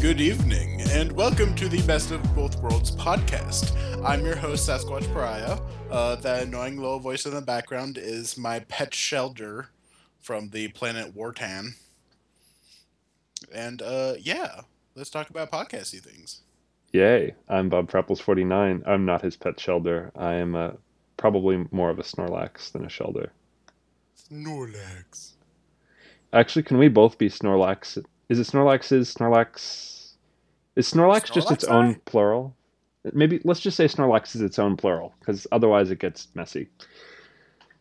Good evening, and welcome to the Best of Both Worlds podcast. I'm your host, Sasquatch Pariah. That annoying little voice in the background is my pet Shelder from the planet Wartan. And, yeah, let's talk about podcasty things. Yay, I'm Bob Frepples49. I'm not his pet Shelder. I am probably more of a Snorlax than a Shelder. Snorlax. Actually, can we both be Snorlax? Is it Snorlax? Is Snorlax just its Snorlax own eye? plural? Maybe let's just say Snorlax is its own plural, because otherwise it gets messy.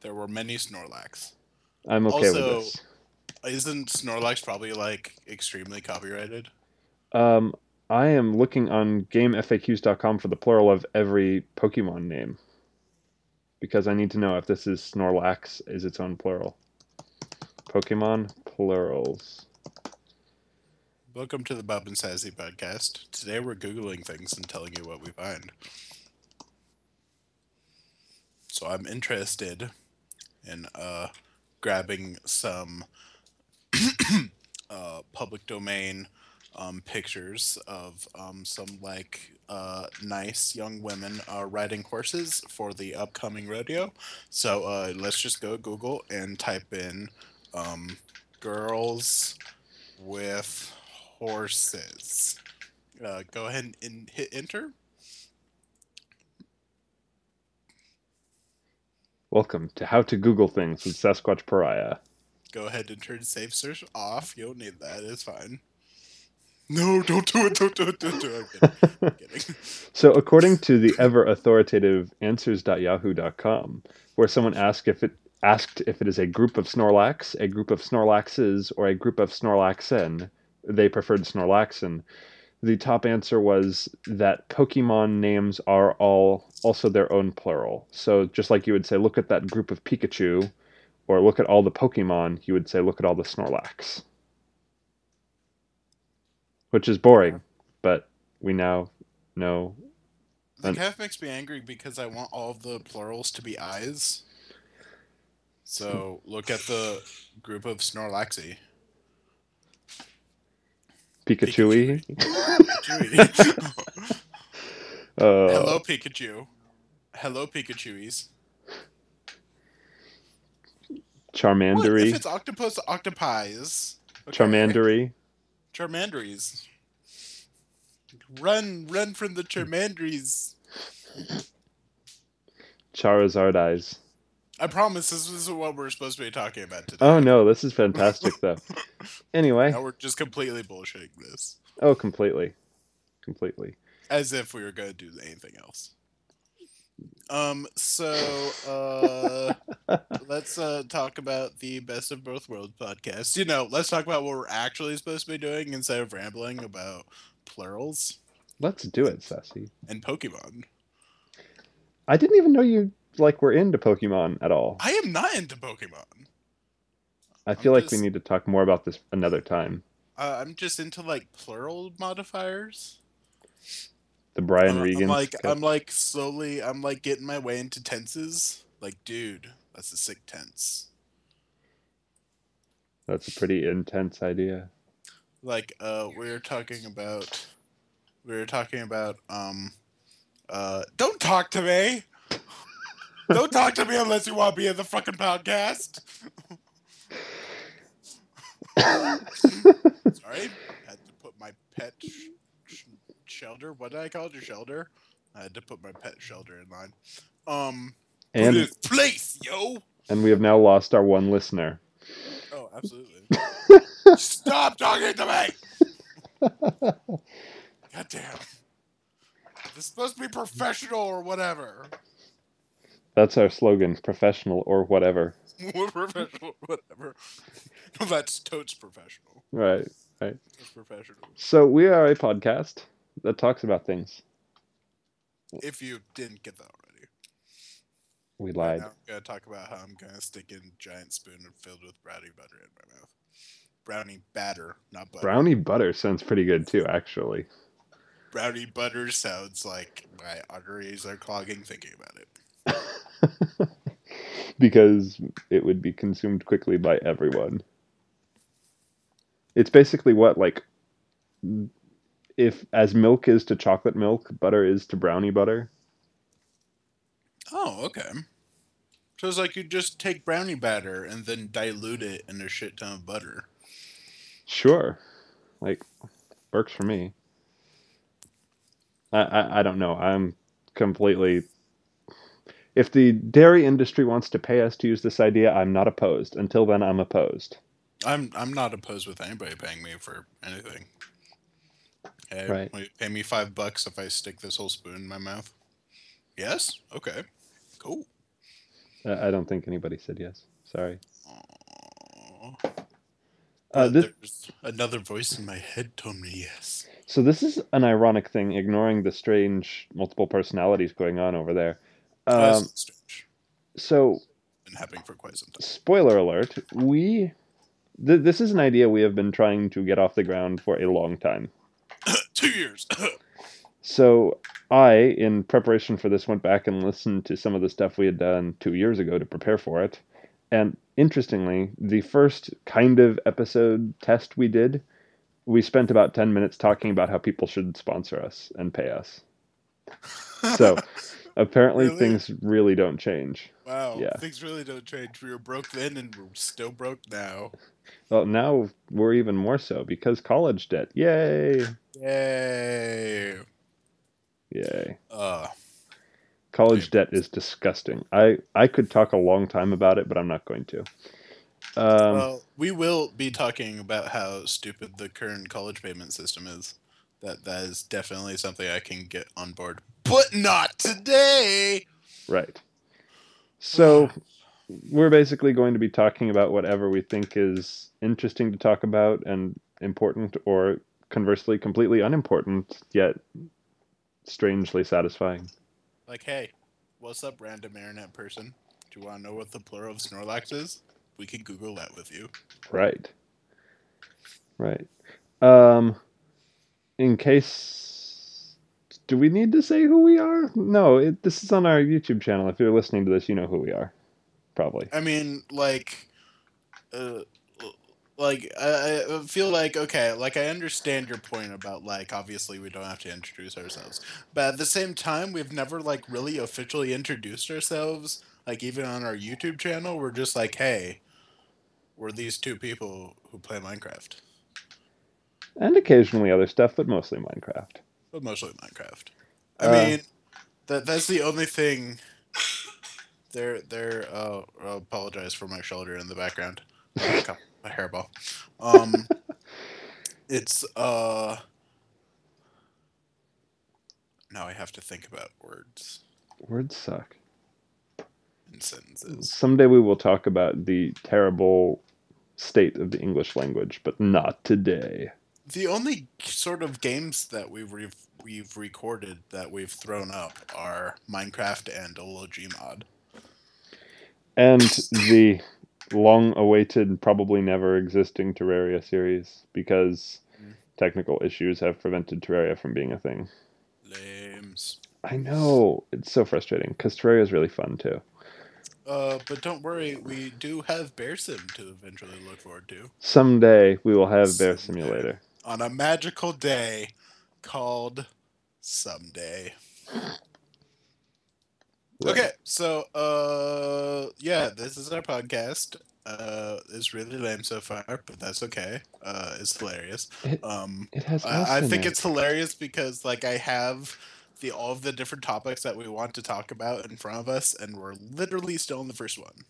There were many Snorlax. I'm okay with Also, this. isn't Snorlax probably, extremely copyrighted? Um, I am looking on GameFAQs.com for the plural of every Pokemon name, because I need to know if this is Snorlax is its own plural. Pokemon plurals. Welcome to the Bob and Sassy podcast. Today we're Googling things and telling you what we find. So I'm interested in grabbing some public domain pictures of some nice young women riding horses for the upcoming rodeo. So let's just go Google and type in girls with horses. Go ahead and hit enter. Welcome to How to Google Things with Sasquatch Pariah. Go ahead and turn safe search off. You don't need that. It's fine. No, don't do it. Don't do it. Don't do it. I'm kidding. So, according to the ever authoritative answers.yahoo.com, where someone asked if it is a group of Snorlax, a group of Snorlaxes, or a group of Snorlaxen, they preferred Snorlaxen. The top answer was that Pokemon names are all also their own plural. So, just like you would say, look at that group of Pikachu, or look at all the Pokemon, you would say, look at all the Snorlax. Which is Yeah. boring, but we now know. That kind of makes me angry because I want all of the plurals to be eyes. So look at the group of Snorlaxi. Pikachu-y. Pikachu. Pikachu. uh, Hello, Pikachu. Hello, Pikachuies. What? If Charmandery. it's octopus, octopies. Okay. Charmandery. Charmanderies. Run from the Charmanderies. Charizard eyes. I promise this is what we're supposed to be talking about Oh today. no, this is fantastic though. Anyway. Now we're just completely bullshitting this. Oh, completely. Completely. As if we were going to do anything else. Let's talk about the Best of Both Worlds podcast. Let's talk about what we're actually supposed to be doing instead of rambling about plurals Let's do and it, Sassy. and Pokemon. I didn't even know you were into Pokemon at all. I am not into Pokemon. I I'm feel like we just need to talk more about this another time. I'm just into plural modifiers. The Brian I'm Regan like skit. I'm like slowly I'm like getting my way into tenses. Like, dude, that's a sick tense. That's a pretty intense idea. We were talking about don't talk to me. Don't talk to me unless you want to be in the fucking podcast. Sorry, I had to put my pet Shelder. What did I call it? Your Shelder. I had to put my pet Shelder in line. Put and it in place, yo. and we have now lost our one listener. Oh, absolutely. Stop talking to me. God damn. This is supposed to be professional or whatever. That's our slogan, professional or whatever. Professional, whatever. No, that's totes professional. Right, right. That's professional. So we are a podcast that talks about things. If you didn't get that already. We Right lied. now, I'm going to talk about how I'm going to stick in a giant spoon filled with brownie butter in my mouth. Brownie batter, not butter. Brownie butter sounds pretty good too, actually. Brownie butter sounds like my arteries are clogging thinking about it. Because it would be consumed quickly by everyone. It's basically what, like, if as milk is to chocolate milk, butter is to brownie butter. Oh, okay. So it's like you just take brownie batter and then dilute it in a shit ton of butter. Sure, like works for me. I don't know. I'm completely. If the dairy industry wants to pay us to use this idea, I'm not opposed. Until then, I'm opposed. I'm not opposed with anybody paying me for anything. Hey, Right. will you pay me $5 if I stick this whole spoon in my mouth? Yes. Okay. Cool. I don't think anybody said yes. Sorry. Aw. But This there's another voice in my head told me yes. so this is an ironic thing, ignoring the strange multiple personalities going on over there. This Um, is strange. so Been happening for quite some time. spoiler alert: this is an idea we have been trying to get off the ground for a long time. 2 years. So I, in preparation for this, went back and listened to some of the stuff we had done 2 years ago to prepare for it. And interestingly, the first kind of episode test we did, we spent about 10 minutes talking about how people should sponsor us and pay us. So apparently Really? things really don't change. Wow. Yeah. Things really don't change. We were broke then and we're still broke now. Well, now we're even more so because college debt. Yay. Yay. Yay. Uh, College lame. debt is disgusting. I could talk a long time about it, but I'm not going to. Um, Well, we will be talking about how stupid the current college payment system is. That is definitely something I can get on board. But not today. right. So we're basically going to be talking about whatever we think is interesting to talk about and important, or conversely, completely unimportant, yet strangely satisfying. Like, hey, what's up, random internet person? Do you want to know what the plural of Snorlax is? We can Google that with you. Right. Right. Um, in case, do we need to say who we are? No, this is on our YouTube channel. If you're listening to this, you know who we are, probably. I mean, uh, I feel like okay, like I understand your point about like obviously we don't have to introduce ourselves, but at the same time we've never like really officially introduced ourselves. Like even on our YouTube channel, we're just like, hey, we're these two people who play Minecraft, And occasionally other stuff, but mostly Minecraft. but mostly Minecraft. I Uh, mean, that's the only thing. They're. I apologize for my shoulder in the background. Got a hairball. Um, it's Now I have to think about words words suck. and sentences. Someday we will talk about the terrible state of the English language, but not today. The only sort of games that we've recorded that we've thrown up are Minecraft and OLG mod. And the long awaited, probably never existing Terraria series, because Mm, technical issues have prevented Terraria from being a thing. lames. I know, it's so frustrating, because Terraria is really fun too. But don't worry, we do have Bear Sim to eventually look forward to Someday we will have Bear someday Simulator. on a magical day called someday. Right. Okay, so yeah, this is our podcast. It's really lame so far, but that's okay. It's hilarious. It Um it has us I in think it's it. hilarious because like I have the all of the different topics that we want to talk about in front of us and we're literally still in the first one.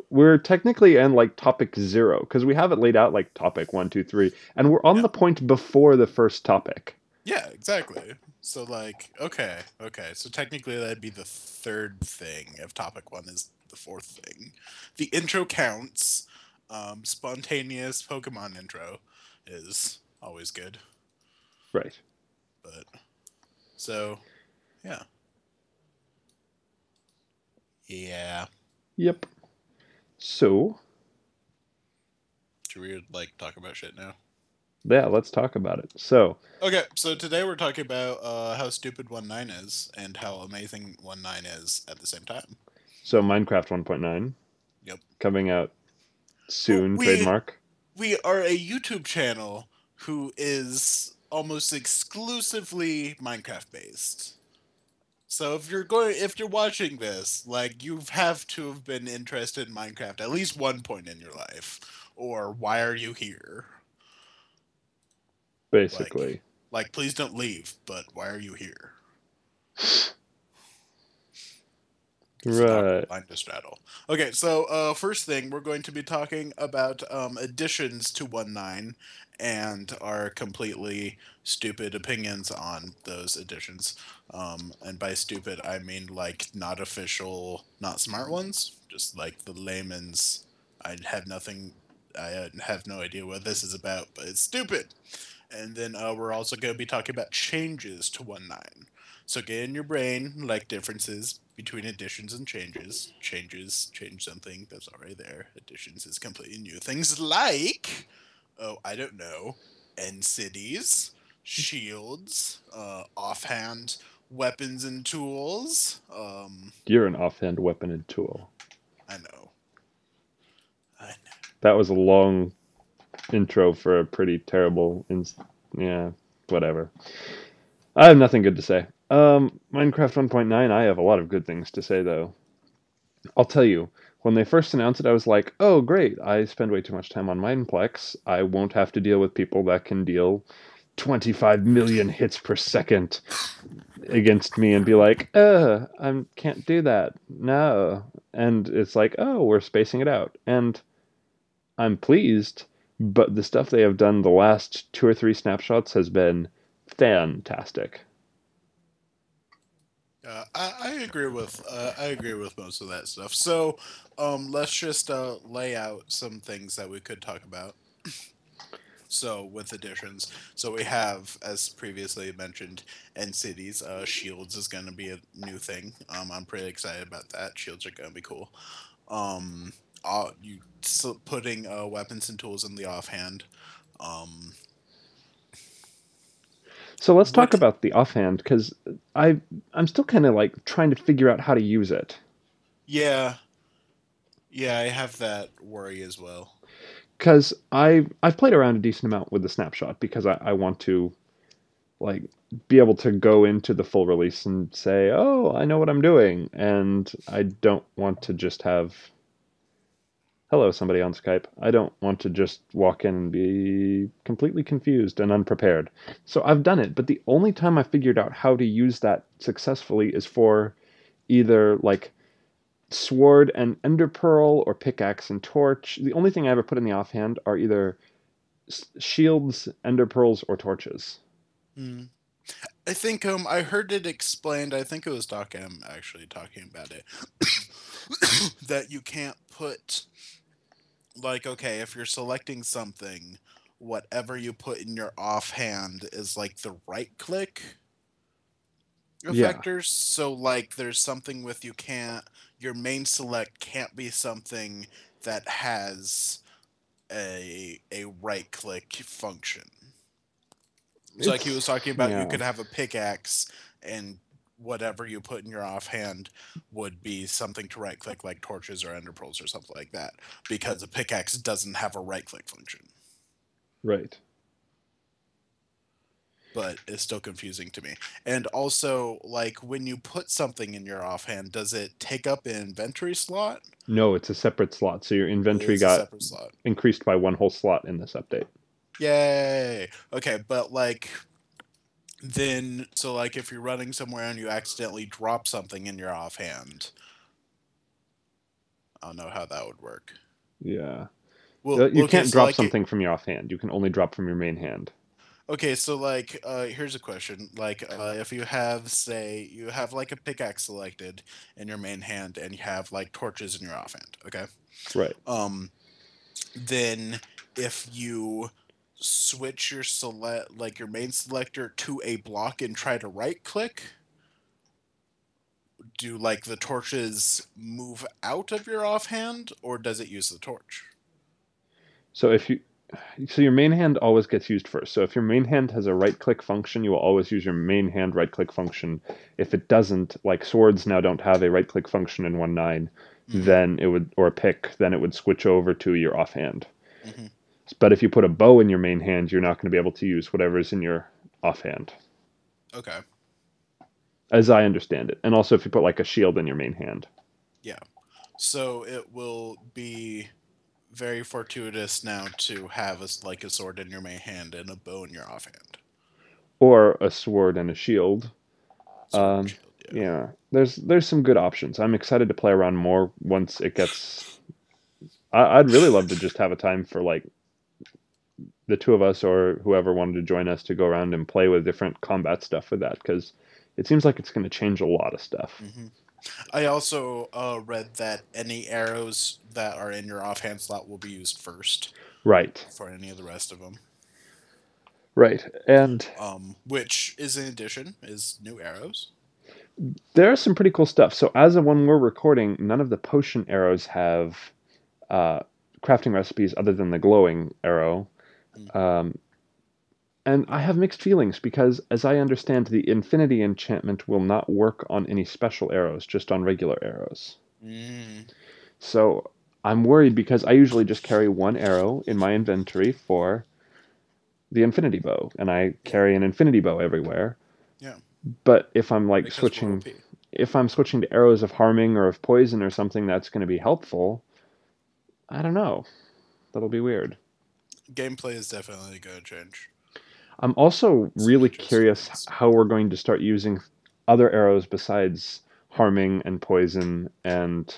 We're technically in like topic zero because we have it laid out like topic one, two, three, and we're on Yeah. the point before the first topic. Yeah, exactly. So like, okay. So technically that'd be the third thing if topic one is the fourth thing. The intro counts. Spontaneous Pokemon intro is always good. Right. But so yeah. Yeah. Yep. So, Should we like talk about shit now? yeah, let's talk about it. So, Okay, so today we're talking about how stupid 1.9 is and how amazing 1.9 is at the same time. Minecraft 1.9 Yep. coming out Well, soon, trademark. we are a YouTube channel who is almost exclusively Minecraft based. So if you're watching this, like you have to have been interested in Minecraft at least one point in your life, or why are you here? Like, basically. please don't leave, but why are you here? It's an awkward Right. line to straddle. Okay, so first thing, we're going to be talking about additions to 1.9 and our completely stupid opinions on those additions. And by stupid, I mean like not official, not smart ones, just like the layman's. I have nothing. I have no idea what this is about, but it's stupid. And then we're also going to be talking about changes to 1.9. So get in your brain like differences between additions and changes. Changes change something that's already there. Additions is completely new. Things like, oh, I don't know, end cities, shields, offhand weapons and tools. You're an offhand weapon and tool. I know. I know. That was a long intro for a pretty terrible. Yeah, whatever. I have nothing good to say. Minecraft 1.9. I have a lot of good things to say though. I'll tell you. When they first announced it, I was like, "Oh, great! I spend way too much time on Mineplex. I won't have to deal with people that can deal 25 million hits per second against me and be like, I can't do that. No." And it's like, "Oh, we're spacing it out." And I'm pleased, but the stuff they have done the last two or three snapshots has been fantastic. I agree with most of that stuff. So, let's just lay out some things that we could talk about. So, with additions, so we have, as previously mentioned, end cities. Shields is going to be a new thing. I'm pretty excited about that. Shields are going to be cool. Um, you putting weapons and tools in the offhand. Um, So let's talk what? about the offhand because I'm still kind of like trying to figure out how to use it. Yeah, yeah, I have that worry as well. Because I've played around a decent amount with the snapshot because I want to like be able to go into the full release and say, oh, I know what I'm doing, and I don't want to just have hello somebody on Skype. I don't want to just walk in and be completely confused and unprepared. So I've done it, but the only time I figured out how to use that successfully is for either like sword and ender pearl or pickaxe and torch. The only thing I ever put in the offhand are either shields, ender pearls, or torches. Hmm. I think I heard it explained. I think it was Doc M actually talking about it. That you can't put like, okay, if you're selecting something, whatever you put in your offhand is like the right click Yeah, effectors. So like there's something with you can't your main select can't be something that has a right click function. So like he was it's talking about, you yeah, could have a pickaxe and whatever you put in your offhand would be something to right click, like torches or ender pearls or something like that, because a pickaxe doesn't have a right click function. right. But it's still confusing to me. And also, like when you put something in your offhand, does it take up an inventory slot? No, it's a separate slot, so your inventory It's a got separate slot. increased by one whole slot in this update. Yay! Okay, but like then, so like if you're running somewhere and you accidentally drop something in your offhand, I don't know how that would work. Yeah. Well, You okay, can't so drop like something from your offhand. You can only drop from your main hand. okay, so like here's a question. Like if you have say you have like a pickaxe selected in your main hand and you have like torches in your offhand, okay? Right. Um then if you switch your select like your main selector to a block and try to right click, do like the torches move out of your offhand or does it use the torch? So if you so your main hand always gets used first. So if your main hand has a right click function, you will always use your main hand right click function. If it doesn't, like swords now don't have a right click function in 1.9, Mm-hmm. then it would or a pick, then it would switch over to your offhand. Mm-hmm. But if you put a bow in your main hand, you're not going to be able to use whatever's in your offhand, Okay. as I understand it. And also if you put like a shield in your main hand. Yeah. So it will be very fortuitous now to have like a sword in your main hand and a bow in your offhand. Or a sword and a shield. Sword and shield, yeah. Yeah, there's some good options. I'm excited to play around more once it gets. I'd really love to just have a time for like the two of us or whoever wanted to join us to go around and play with different combat stuff with that because it seems like it's going to change a lot of stuff. Hmm. I also read that any arrows that are in your offhand slot will be used first Right, for any of the rest of them. right. And Which is in addition is new arrows. there's some pretty cool stuff. So as of when we're recording, none of the potion arrows have uh, crafting recipes other than the glowing arrow. Mm. Um, and I have mixed feelings because, as I understand, the infinity enchantment will not work on any special arrows, just on regular arrows. Mm. So I'm worried because I usually just carry one arrow in my inventory for the infinity bow, and I Yeah, carry an infinity bow everywhere. yeah, But if I'm like because we're switching, OP. if I'm switching to arrows of harming or of poison or something that's going to be helpful, I don't know. That'll be weird. Gameplay is definitely going to change. I'm also Some really interesting curious things. how we're going to start using other arrows besides harming and poison, and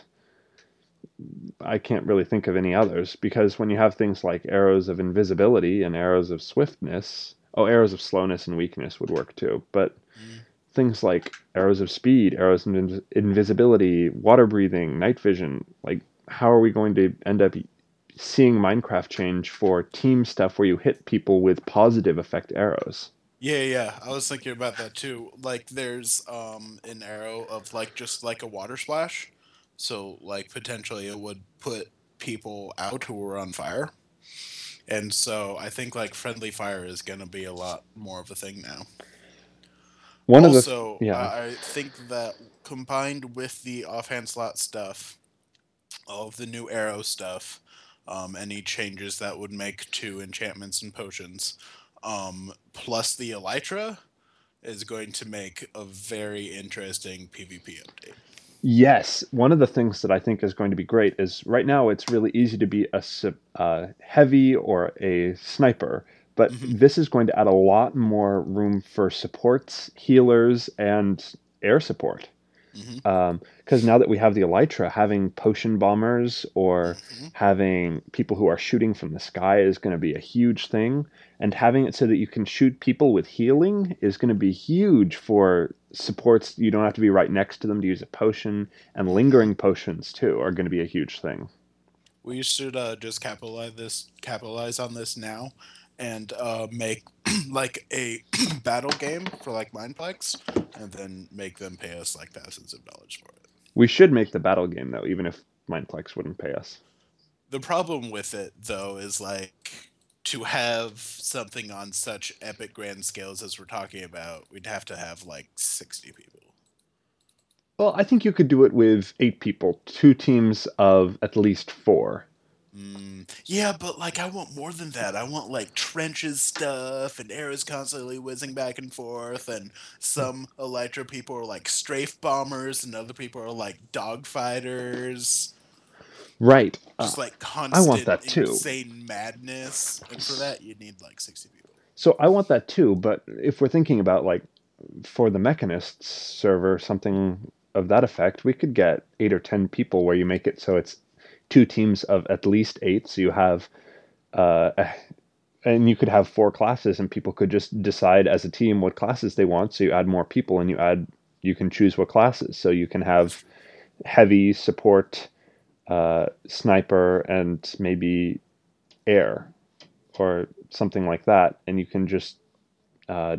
I can't really think of any others because when you have things like arrows of invisibility and arrows of swiftness, oh, arrows of slowness and weakness would work too, but Mm. things like arrows of speed, arrows of invisibility, water breathing, night vision, like how are we going to end up seeing Minecraft change for team stuff where you hit people with positive effect arrows? Yeah, yeah. I was thinking about that too. Like there's an arrow of like just like a water splash. So like potentially it would put people out who were on fire. And so I think like friendly fire is going to be a lot more of a thing now. One of the Also, yeah, I think that combined with the offhand slot stuff, all of the new arrow stuff, any changes that would make to enchantments and potions, plus the elytra is going to make a very interesting PvP update. yes, one of the things that I think is going to be great is right now it's really easy to be a heavy or a sniper, but Hmm. this is going to add a lot more room for supports, healers, and air support. Hmm. Because now that we have the elytra, having potion bombers or Hmm. having people who are shooting from the sky is going to be a huge thing. And having it so that you can shoot people with healing is going to be huge for supports. You don't have to be right next to them to use a potion. And Hmm. lingering potions, too, are going to be a huge thing. We should just capitalize on this now, and make like a battle game for like Mindplex, and then make them pay us like thousands of dollars for it. We should make the battle game, though, even if Mindplex wouldn't pay us. The problem with it, though, is like to have something on such epic grand scales as we're talking about, we'd have to have like 60 people. Well, I think you could do it with 8 people, two teams of at least four. Yeah, but like I want more than that. I want like trenches stuff and arrows constantly whizzing back and forth, and some Elytra people are like strafe bombers, and other people are like dogfighters. Right. Just like I want constant that too. insane madness, and for that you need like 60 people. So I want that too, but if we're thinking about like for the Mechanists server, something of that effect, we could get 8 or 10 people where you make it so it's two teams of at least 8. So you have, uh, and you could have 4 classes, and people could just decide as a team what classes they want. So you add more people, and you can choose what classes. So you can That's have true. heavy support, sniper, and maybe air or something like that, and you can just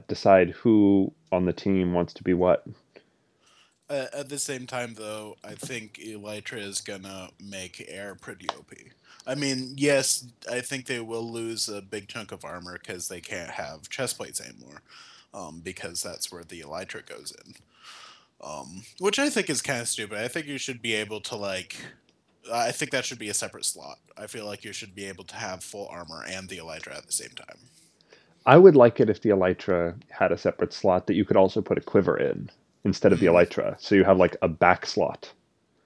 decide who on the team wants to be what. At the same time, though, I think Elytra is gonna make air pretty OP. I mean, yes, I think they will lose a big chunk of armor because they can't have chest plates anymore, because that's where the Elytra goes in. Which I think is kind of stupid. I think you should be able to like. I think that should be a separate slot. I feel like you should be able to have full armor and the Elytra at the same time. I would like it if the elytra had a separate slot that you could also put a quiver in instead of the Mm, elytra. So you have like a back slot.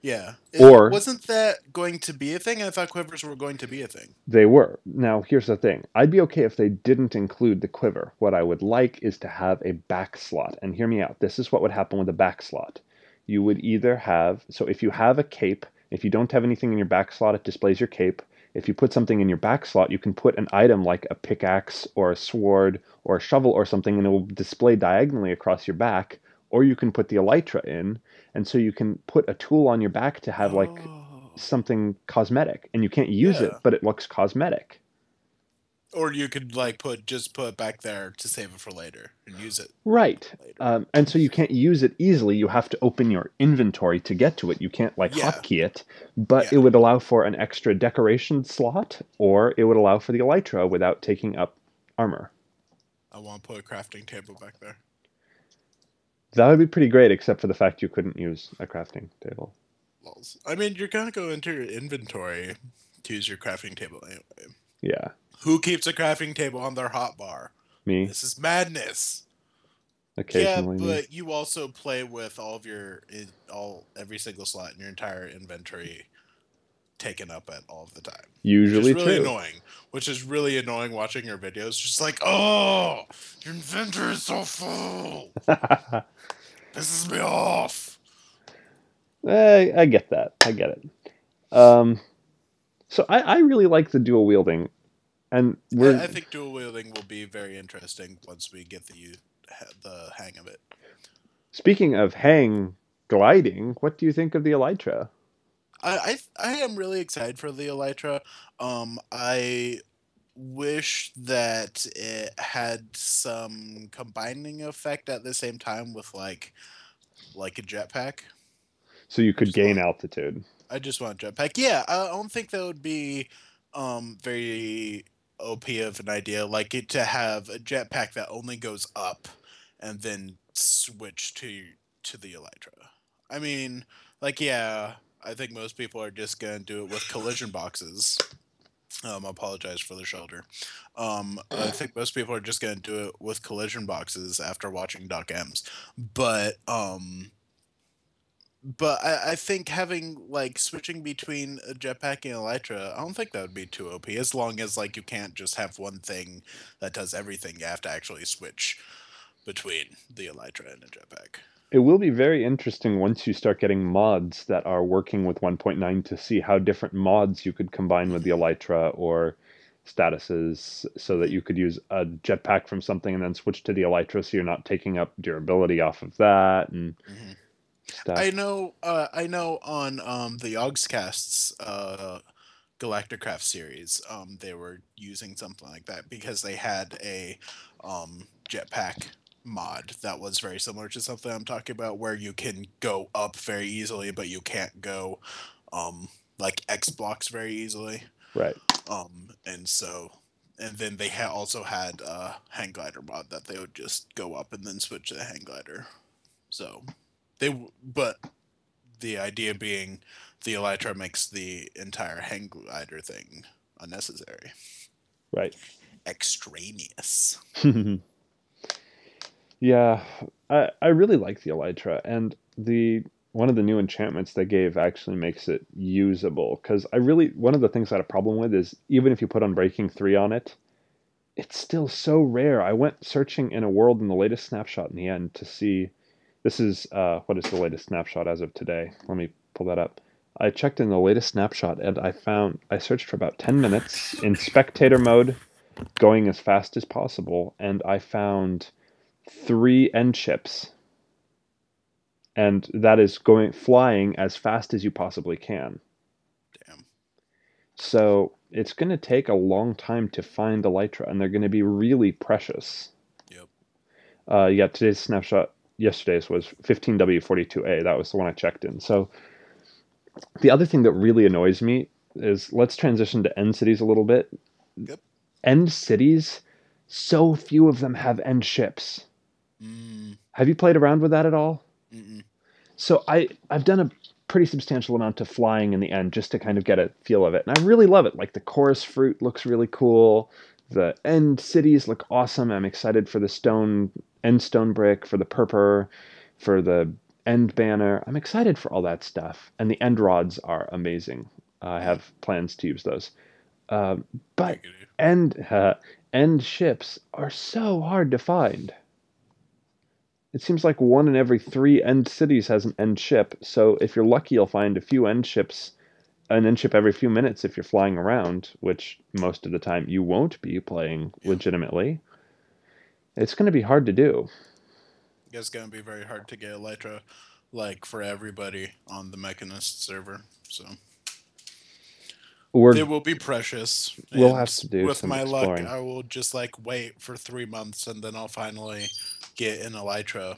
yeah. Or Wasn't that going to be a thing? I thought quivers were going to be a thing. they were. Now, here's the thing. I'd be okay if they didn't include the quiver. What I would like is to have a back slot. And hear me out. This is what would happen with a back slot. You would either have, so if you have a cape, if you don't have anything in your back slot, it displays your cape. If you put something in your back slot, you can put an item like a pickaxe or a sword or a shovel or something, and it will display diagonally across your back. Or you can put the elytra in, and so you can put a tool on your back to have like Oh, something cosmetic, and you can't use it, yeah. but it looks cosmetic. Or you could like put it back there to save it for later and use it Right. later. And so you can't use it easily. You have to open your inventory to get to it. You can't like Yeah, hotkey it, but it yeah. would allow for an extra decoration slot, or it would allow for the elytra without taking up armor. I want to put a crafting table back there. That would be pretty great, except for the fact you couldn't use a crafting table. Lols. I mean, you're gonna go into your inventory to use your crafting table anyway. Yeah, Who keeps a crafting table on their hotbar? me, This is madness. Yeah, occasionally me. but you also play with all of your all every single slot in your entire inventory taken up at all of the time, which is Usually really true. annoying. Which is really annoying watching your videos. Just like, oh, your inventory is so full. Pisses me off. I get that. I get it. Um, so I really like the dual wielding, and I we're think dual wielding will be very interesting once we get the hang of it. speaking of hang gliding. What do you think of the elytra? I am really excited for the Elytra. I wish that it had some combining effect at the same time with like a jetpack. So you I could just gain want altitude. I just want a jetpack. Yeah, I don't think that would be very OP of an idea. Like it to have a jetpack that only goes up and then switch to the Elytra. I mean, like yeah, I think most people are just gonna do it with collision boxes. Apologize for the shoulder. I think most people are just gonna do it with collision boxes after watching Doc M's. But I think having like switching between a jetpack and elytra, I don't think that would be too OP. As long as like you can't just have one thing that does everything. You have to actually switch between the elytra and a jetpack. It will be very interesting once you start getting mods that are working with 1.9 to see how different mods you could combine with the Hmm. elytra or statuses so that Hmm. you could use a jetpack from something and then switch to the elytra so you're not taking up durability off of that and Hmm. stuff. I know on the Yogscast's Galacticraft series, they were using something like that because they had a jetpack mod that was very similar to something I'm talking about, where you can go up very easily, but you can't go um, like X blocks very easily. Right. And so, and then they also had a hang glider mod that they would just go up and then switch to the hang glider. So but the idea being the elytra makes the entire hang glider thing unnecessary, Right. extraneous. Yeah, I really like the elytra, and the one of the new enchantments they gave actually makes it usable. Because I really one of the things I had a problem with is even if you put Unbreaking 3 on it, it's still so rare. I went searching in a world in the latest snapshot in the end to see. This is what is the latest snapshot as of today? Let me pull that up. I checked in the latest snapshot and I searched for about 10 minutes in spectator mode, going as fast as possible, and I found three end ships, and that is going flying as fast as you possibly can. Damn. So it's going to take a long time to find elytra, and they're going to be really precious. Yep. Yeah, today's snapshot, yesterday's was 15W42A. That was the one I checked in. So the other thing that really annoys me is let's transition to end cities a little bit. Yep. End cities, so few of them have end ships. Mm. Have you played around with that at all? Mm-mm. So I've done a pretty substantial amount of flying in the end just to kind of get a feel of it, and I really love it. Like the chorus fruit looks really cool. The end cities look awesome. I'm excited for the stone brick, for the purpur, for the end banner. I'm excited for all that stuff. And the end rods are amazing. I Hmm. have plans to use those. Uh, but Giggity. end end ships are so hard to find. It seems like one in every three end cities has an end ship. So if you're lucky, you'll find an end ship every few minutes if you're flying around, which most of the time you won't be playing Yeah. legitimately. It's going to be hard to do. It's gonna be very hard to get Elytra, like for everybody on the Mechanist server. So they We're will be precious, we'll and have to do with some my luck, exploring. I will just like wait for 3 months, and then I'll finally get an Elytra,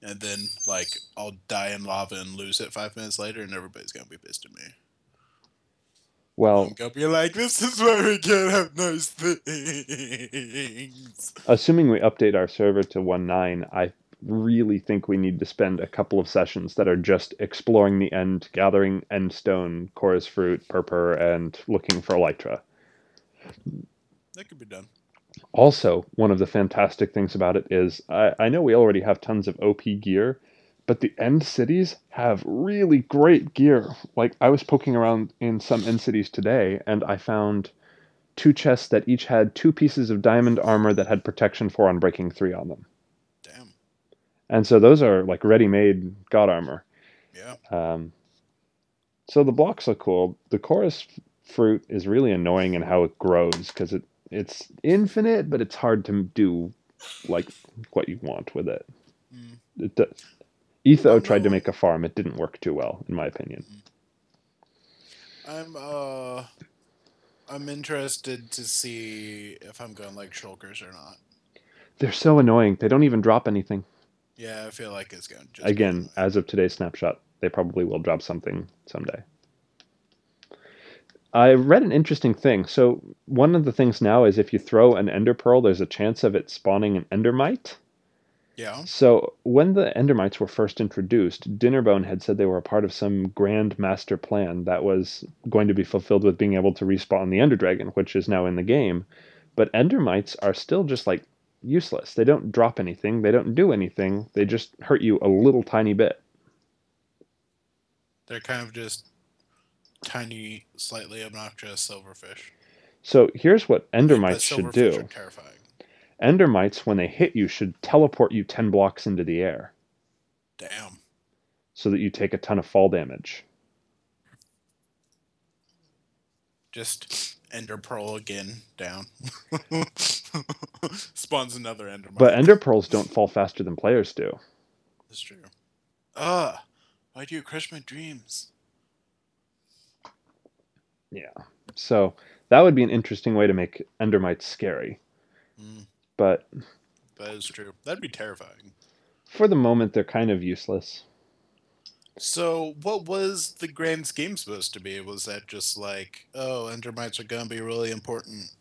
and then like I'll die in lava and lose it 5 minutes later, and everybody's gonna be pissed at me. And I'm Well, gonna be like, "This is why we can't have nice things." assuming we update our server to 1.9, I really think we need to spend a couple of sessions that are just exploring the end, gathering end stone, chorus fruit, purpur, and looking for elytra. That could be done. Also, one of the fantastic things about it is I know we already have tons of OP gear, but the end cities have really great gear. Like, I was poking around in some end cities today, and I found two chests that each had two pieces of diamond armor that had protection 4 on breaking 3 on them. Damn. And so those are like ready-made god armor. Yeah. Um, so the blocks look cool. The chorus fruit is really annoying in how it grows because it's infinite, but it's hard to do like what you want with it. Mm. it Etho I'm tried to really. make a farm. It didn't work too well, in my opinion. Mm. I'm uh. I'm interested to see if I'm going like shulkers or not. They're so annoying. They don't even drop anything. Yeah, I feel like it's going to just be Again, annoying. as of today's snapshot, they probably will drop something someday. I read an interesting thing. So one of the things now is if you throw an ender pearl, there's a chance of it spawning an endermite. Yeah. So when the endermites were first introduced, Dinnerbone had said they were a part of some grand master plan that was going to be fulfilled with being able to respawn the ender dragon, which is now in the game. But endermites are still just like useless. They don't drop anything. They don't do anything. They just hurt you a little tiny bit. They're kind of just tiny, slightly obnoxious silverfish. So here's what I mean, endermites but should silverfish are do. terrifying. Endermites, when they hit you, should teleport you 10 blocks into the air Damn. so that you take a ton of fall damage. Just ender pearl again, down. Spawns another But endermite. ender pearls don't fall faster than players do. That's true. Ugh. Why do you crush my dreams? Yeah. So that would be an interesting way to make endermites scary. Mm, But that is true. That'd be terrifying. for the moment, they're kind of useless. So, what was the grand scheme supposed to be? Was that just like, oh, endermites are gonna be really important?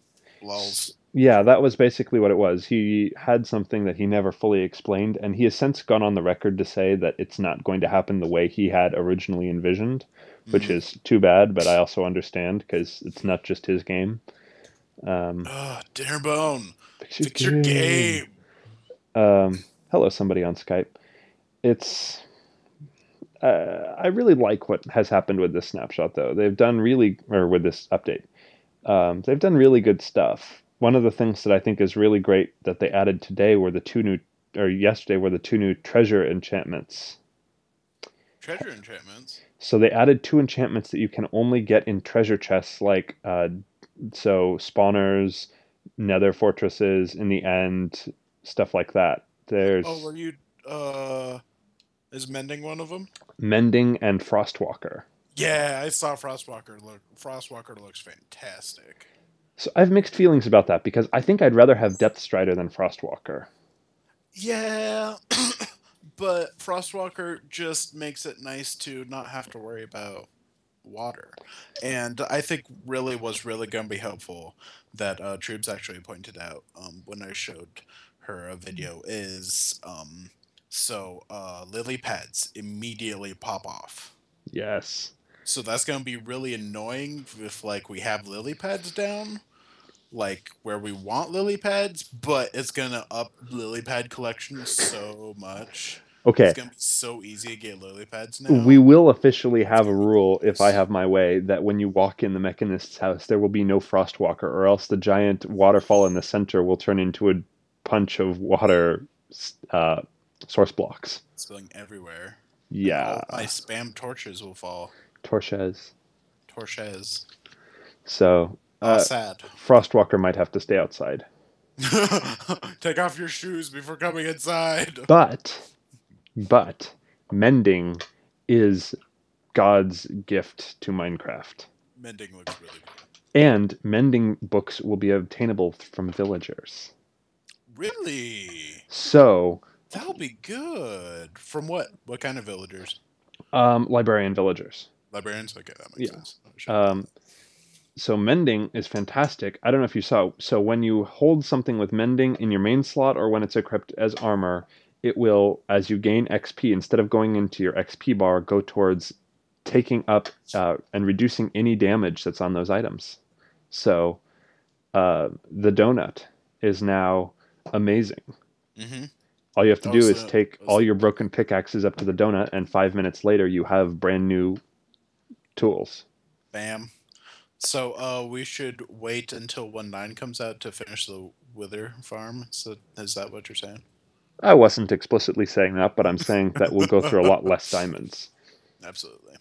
Lols. Yeah, that was basically what it was. He had something that he never fully explained, and he has since gone on the record to say that it's not going to happen the way he had originally envisioned, which Mm. is too bad, but I also understand because it's not just his game. Um, Ugh, Dinnerbone, Fix your fix your game. game. Hello, somebody on Skype. It's I really like what has happened with this snapshot, though. They've done really, or with this update, they've done really good stuff. One of the things that I think is really great that they added today were the two new, or yesterday were the two new treasure enchantments. Treasure enchantments. So they added two enchantments that you can only get in treasure chests, like so spawners, nether fortresses in the end, stuff like that. Oh, There's were you uh is mending one of them? mending and frostwalker. Yeah, I saw Frostwalker. Look, Frostwalker looks fantastic. So I have mixed feelings about that because I think I'd rather have Depth Strider than Frostwalker. Yeah, but Frostwalker just makes it nice to not have to worry about water. And I think really was really going to be helpful that Troops actually pointed out when I showed her a video is lily pads immediately pop off. Yes. So that's going to be really annoying if like we have lily pads down. like where we want lily pads, but it's gonna up lily pad collection so much. It's Okay, gonna be so easy to get lily pads we now. will officially It's have a gonna be rule, if I glorious. have my way, that when you walk in the Mechanist's house, there will be no Frostwalker, or else the giant waterfall in the center will turn into a punch of water uh, source blocks. Spilling everywhere, and all of my Yeah, spam torches will fall. Torches. Torches. So, Aw, sad. Frostwalker might have to stay outside. Take off your shoes before coming inside. But, but, mending is God's gift to Minecraft. Mending looks really cool. And mending books will be obtainable from villagers. Really? So, That'll be good. From what? What kind of villagers? librarian villagers. Librarians? Okay, that makes Yeah. sense. I should have known Um, so mending is fantastic. I don't know if you saw. So when you hold something with mending in your main slot or when it's equipped as armor, it will, as you gain XP, instead of going into your XP bar, go towards taking up and reducing any damage that's on those items. So the donut is now amazing. that. Mm-hmm. All you have to Oh, do is so take I was all like, your broken pickaxes up to the donut, and 5 minutes later, you have brand new tools. bam. So, we should wait until 1.9 comes out to finish the Wither farm. So, is that what you're saying? I wasn't explicitly saying that, but I'm saying that we'll go through a lot less diamonds. Absolutely.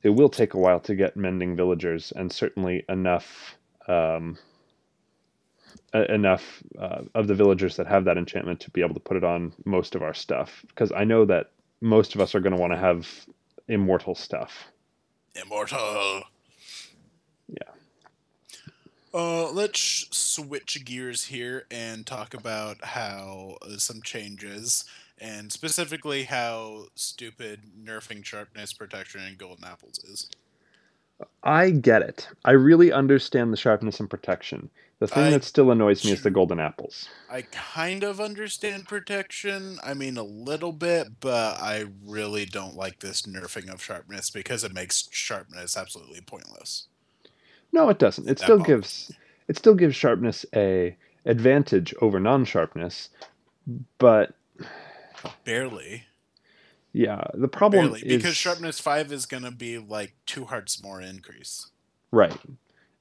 It will take a while to get mending villagers, and certainly um, enough of the villagers that have that enchantment to be able to put it on most of our stuff. Because I know that most of us are going to want to have immortal stuff. Immortal. Yeah. Let's switch gears here and talk about how some changes, and specifically how stupid nerfing sharpness, protection, and golden apples is. I get it. I really understand the sharpness and protection. The thing that I still annoys me is the do. golden apples. I kind of understand protection. I mean, a little bit, but I really don't like this nerfing of sharpness because it makes sharpness absolutely pointless. No, it doesn't. And that bothers me. It still gives sharpness a advantage over non-sharpness, but Barely. yeah, the problem Barely. Because is sharpness 5 is going to be like 2 hearts more increase right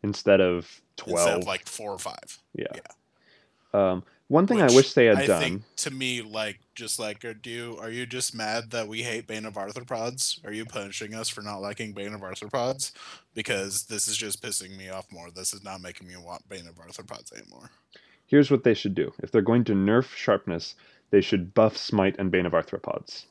instead of instead of 12. like 4 or 5. Yeah. Yeah. One thing I Which wish they had I think done. to me, like, just like, are you just mad that we hate Bane of Arthropods? Are you punishing us for not liking Bane of Arthropods? Because this is just pissing me off more. This is not making me want Bane of Arthropods anymore. Here's what they should do. If they're going to nerf sharpness, they should buff smite and bane of arthropods.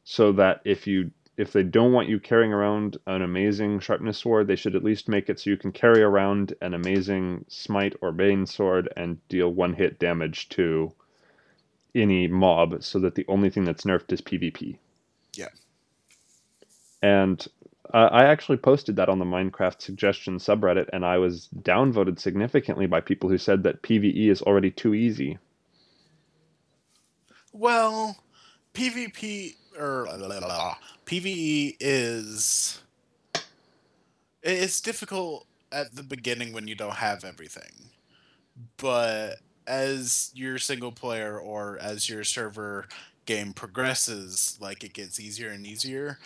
So that if they don't want you carrying around an amazing sharpness sword, they should at least make it so you can carry around an amazing smite or bane sword and deal one hit damage to any mob so that the only thing that's nerfed is PvP. Yeah. And I actually posted that on the Minecraft suggestion subreddit, and I was downvoted significantly by people who said that PvE is already too easy. Well, PvP or PvE is it's difficult at the beginning when you don't have everything. But as your single player or as your server game progresses, like it gets easier and easier.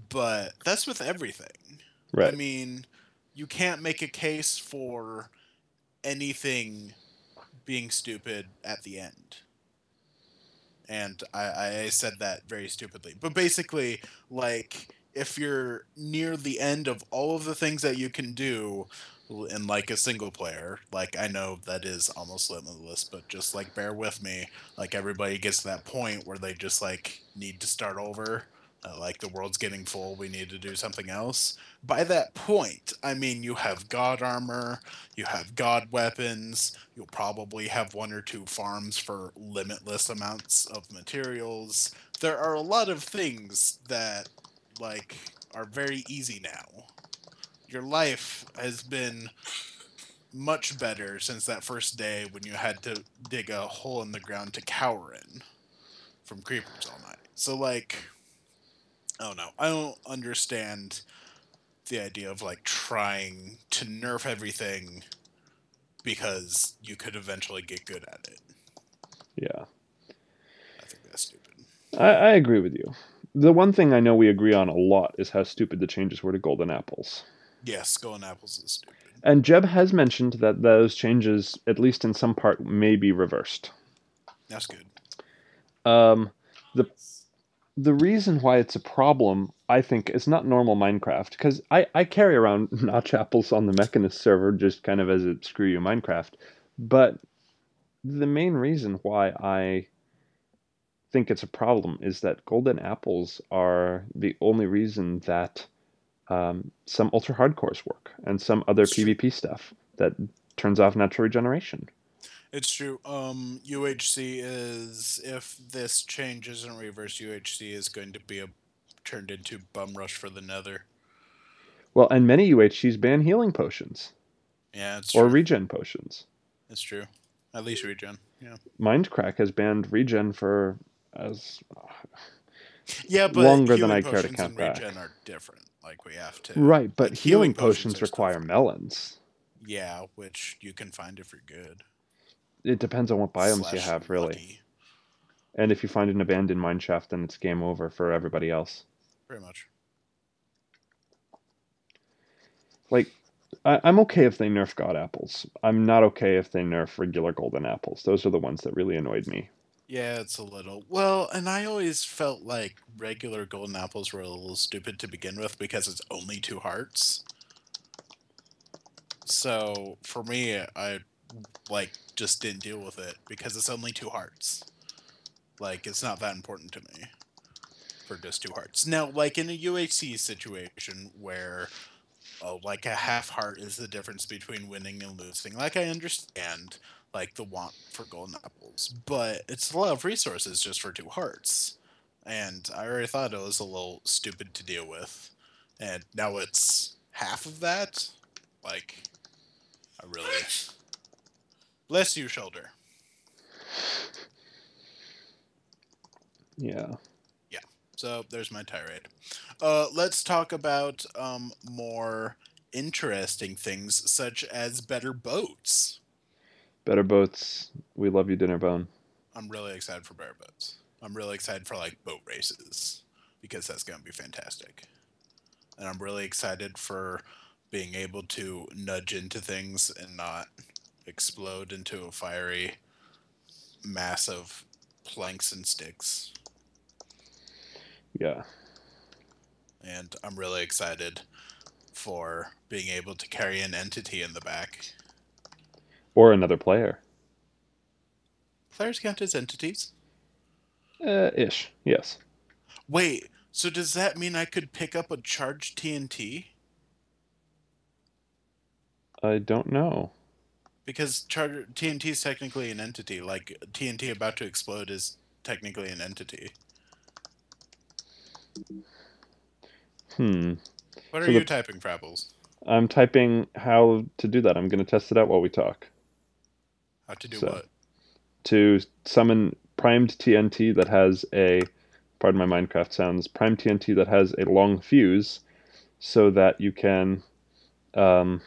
But that's with everything. I Right. mean, you can't make a case for anything being stupid at the end. And I said that very stupidly. But basically, like, if you're near the end of all of the things that you can do in like a single player, like I know that is almost limitless, but just like bear with me, like everybody gets to that point where they just like need to start over. Like the world's getting full, we need to do something else. By that point, I mean you have god armor, you have god weapons, you'll probably have 1 or 2 farms for limitless amounts of materials. There are a lot of things that like are very easy now. Your life has been much better since that first day when you had to dig a hole in the ground to cower in from creepers all night. So like, I don't know. I don't understand the idea of like trying to nerf everything because you could eventually get good at it. Yeah. I think that's stupid. I agree with you. The one thing I know we agree on a lot is how stupid the changes were to golden apples. Yes, golden apples is stupid. And Jeb has mentioned that those changes, at least in some part, may be reversed. That's good. Um, the the reason why it's a problem, I think, is not normal Minecraft, because I carry around notch apples on the Mechanist server just kind of as a screw you Minecraft. But the main reason why I think it's a problem is that golden apples are the only reason that some ultra hardcores work and some other It's true. PvP stuff that turns off natural regeneration. It's true. UHC is, if this change isn't reversed, UHC is going to be turned into bum rush for the Nether. Well, and many UHCs ban healing potions Yeah, it's or true. regen potions. It's true. At least regen. Yeah. Mindcrack has banned regen for as Yeah, but longer than healing I care to potions count and regen back. are different. Like we have to, Right, but like healing healing potions potions are still require fine. melons. Yeah, which you can find if you're good It depends on what biomes you slash have, really. lucky, And if you find an abandoned mineshaft, then it's game over for everybody else. pretty much. Like, I'm okay if they nerf god apples. I'm not okay if they nerf regular golden apples. Those are the ones that really annoyed me. Yeah, it's a little well, and I always felt like regular golden apples were a little stupid to begin with because it's only two hearts. So for me, I like just didn't deal with it because it's only two hearts. Like it's not that important to me for just two hearts. Now, like in a UHC situation where like a half heart is the difference between winning and losing. Like I understand like the want for golden apples, but it's a lot of resources just for two hearts. And I already thought it was a little stupid to deal with. And now it's half of that. Like I really bless you, shoulder. Yeah. Yeah. So there's my tirade. Let's talk about more interesting things such as better boats. Better boats. We love you, Dinnerbone. I'm really excited for bear boats. I'm really excited for like boat races because that's going to be fantastic. And I'm really excited for being able to nudge into things and not explode into a fiery mass of planks and sticks. Yeah. And I'm really excited for being able to carry an entity in the back. Or another player. Players count as entities? Ish. Yes. Wait, so does that mean I could pick up a charged TNT? I don't know. Because charger TNT is technically an entity. Like TNT about to explode is technically an entity. Hmm. What are So you the typing, Frapples? I'm typing how to do that. I'm going to test it out while we talk. How to do So, what? to summon primed TNT that has a, pardon my Minecraft sounds, primed TNT that has a long fuse so that you can um,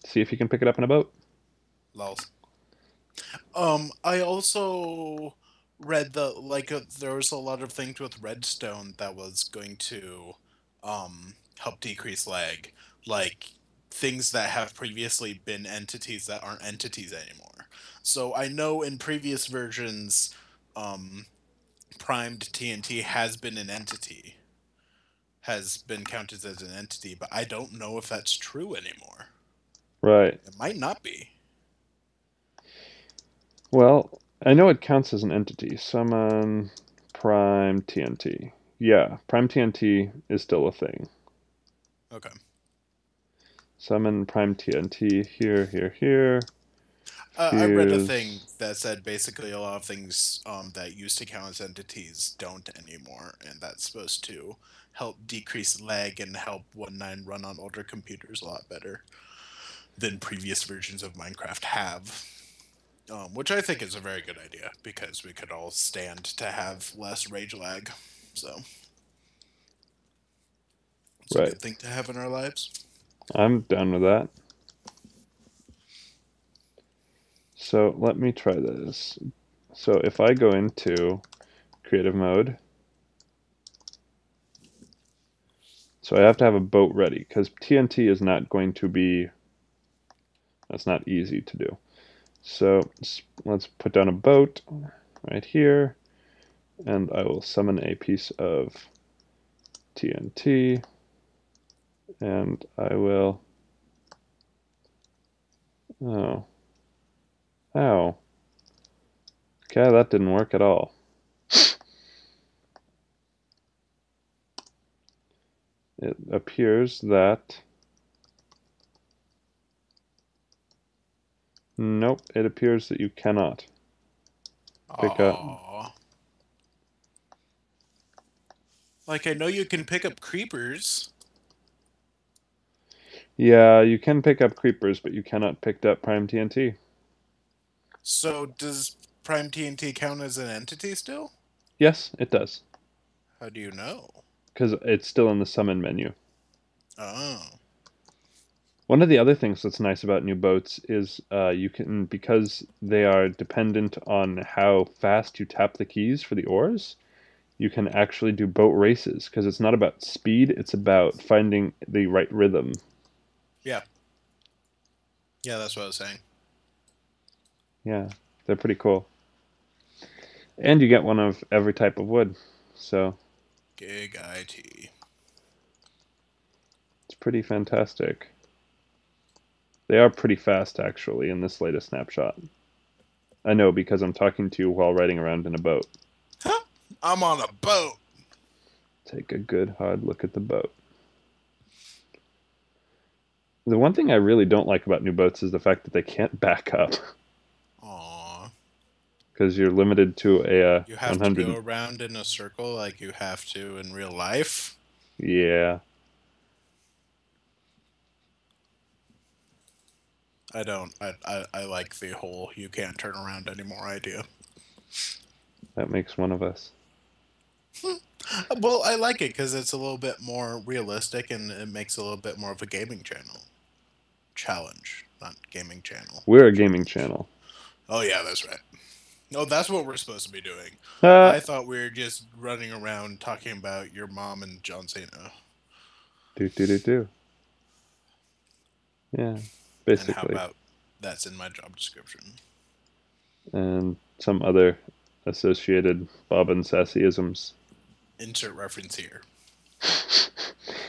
see if you can pick it up in a boat. Lols. I also read the like there was a lot of things with redstone that was going to help decrease lag, like things that have previously been entities that aren't entities anymore. So I know in previous versions, um, primed TNT has been an entity, has been counted as an entity, but I don't know if that's true anymore. Right. It might not be. Well, I know it counts as an entity. Summon Prime TNT. Yeah, Prime TNT is still a thing. Okay. Summon Prime TNT here, here, here. I read a thing Fuse. that said basically a lot of things that used to count as entities don't anymore, and that's supposed to help decrease lag and help 1.9 run on older computers a lot better than previous versions of Minecraft have. Which I think is a very good idea because we could all stand to have less rage lag. So it's a Right. good thing to have in our lives. I'm down with that. So let me try this. So if I go into creative mode, so I have to have a boat ready because TNT is not going to be, that's not easy to do. So let's put down a boat right here, and I will summon a piece of TNT, and I will, oh, ow. Okay, that didn't work at all. It appears that, nope, it appears that you cannot pick up. Aww. Like, I know you can pick up creepers. Yeah, you can pick up creepers, but you cannot pick up Prime TNT. So, does Prime TNT count as an entity still? Yes, it does, How do you know? because it's still in the summon menu. Oh. One of the other things that's nice about new boats is you can, because they are dependent on how fast you tap the keys for the oars, you can actually do boat races because it's not about speed, it's about finding the right rhythm. Yeah. Yeah, that's what I was saying. Yeah, they're pretty cool. And you get one of every type of wood, so Gig IT. it's pretty fantastic. They are pretty fast, actually, in this latest snapshot. I know because I'm talking to you while riding around in a boat. Huh? I'm on a boat. Take a good hard look at the boat. The one thing I really don't like about new boats is the fact that they can't back up Aw. because you're limited to a You have to go 100. around in a circle like you have to in real life. Yeah, I don't. I like the whole you can't turn around anymore idea. that makes one of us. Well, I like it because it's a little bit more realistic and it makes a little bit more of a gaming channel. Challenge, not gaming channel. We're a gaming Challenge. channel. Oh, yeah, that's right. No, that's what we're supposed to be doing. Ah, I thought we were just running around talking about your mom and John Cena. do do do do. Yeah, And how basically, about that's in my job description? and some other associated Bob and Sassyisms. Insert reference here.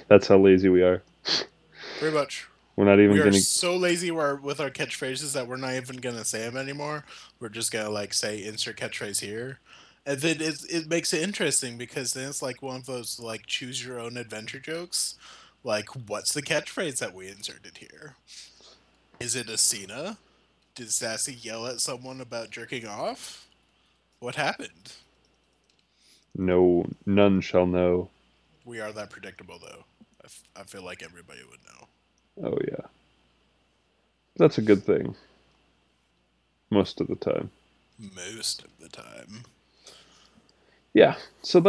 That's how lazy we are. Pretty much. We're not We even are gonna. so lazy with our catchphrases that we're not even gonna say them anymore. We're just gonna like say insert catchphrase here, and then it makes it interesting because then it's like one of those like choose your own adventure jokes. Like, what's the catchphrase that we inserted here? Is it a Cena? Did Sassy yell at someone about jerking off? What happened? No, none shall know. We are that predictable though. I feel like everybody would know Oh yeah, that's a good thing most of the time. most of the time. Yeah, so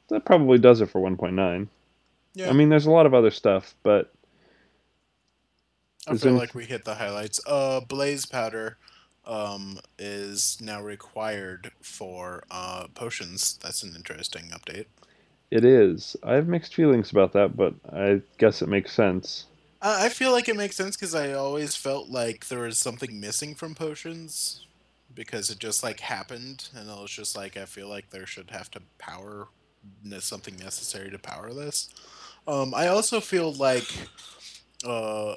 that probably does it for 1.9. I Yeah, mean, there's a lot of other stuff, but I is there feel like anything? we hit the highlights. Blaze powder is now required for potions. That's an interesting update. It is. I have mixed feelings about that, but I guess it makes sense. I feel like it makes sense because I always felt like there was something missing from potions because it just like happened, and it was just like I feel like there should have to power something necessary to power this. I also feel like uh,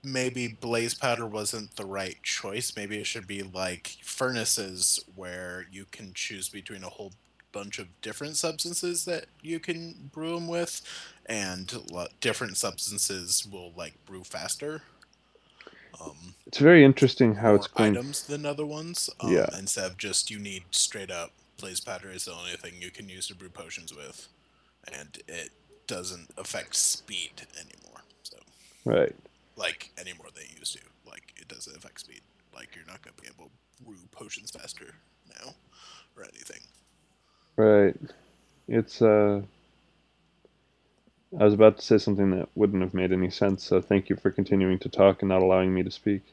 maybe blaze powder wasn't the right choice. Maybe it should be like furnaces where you can choose between a whole bunch of different substances that you can brew them with, and different substances will like brew faster. Um, It's very interesting how it's more going. items than other ones. Yeah, Instead of just you need straight up blaze powder is the only thing you can use to brew potions with, and it doesn't affect speed anymore. So right, like any more than it used to. Like it doesn't affect speed. Like you're not gonna be able to brew potions faster now or anything. right. It's I was about to say something that wouldn't have made any sense, so thank you for continuing to talk and not allowing me to speak.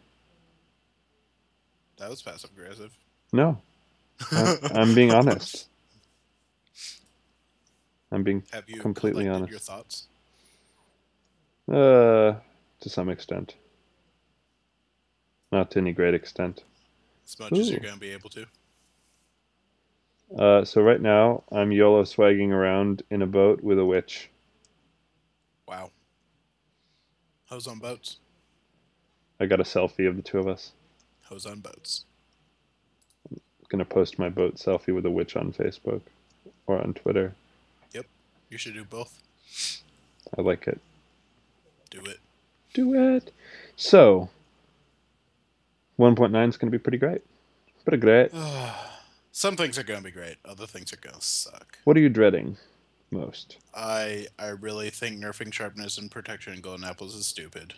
That was passive aggressive. No, I'm being honest. I'm being Have you completely collected your honest. thoughts To some extent, not to any great extent. as much as you're Ooh. going to be able to? So right now I'm YOLO swagging around in a boat with a witch. Wow. Hose on boats. I got a selfie of the two of us. Hose on boats. Gonna post my boat selfie with a witch on Facebook or on Twitter. Yep. You should do both. I like it. Do it. Do it. So 1.9 is gonna be pretty great. Pretty great. Some things are going to be great. Other things are going to suck. What are you dreading most? I really think nerfing sharpness and protection in golden apples is stupid.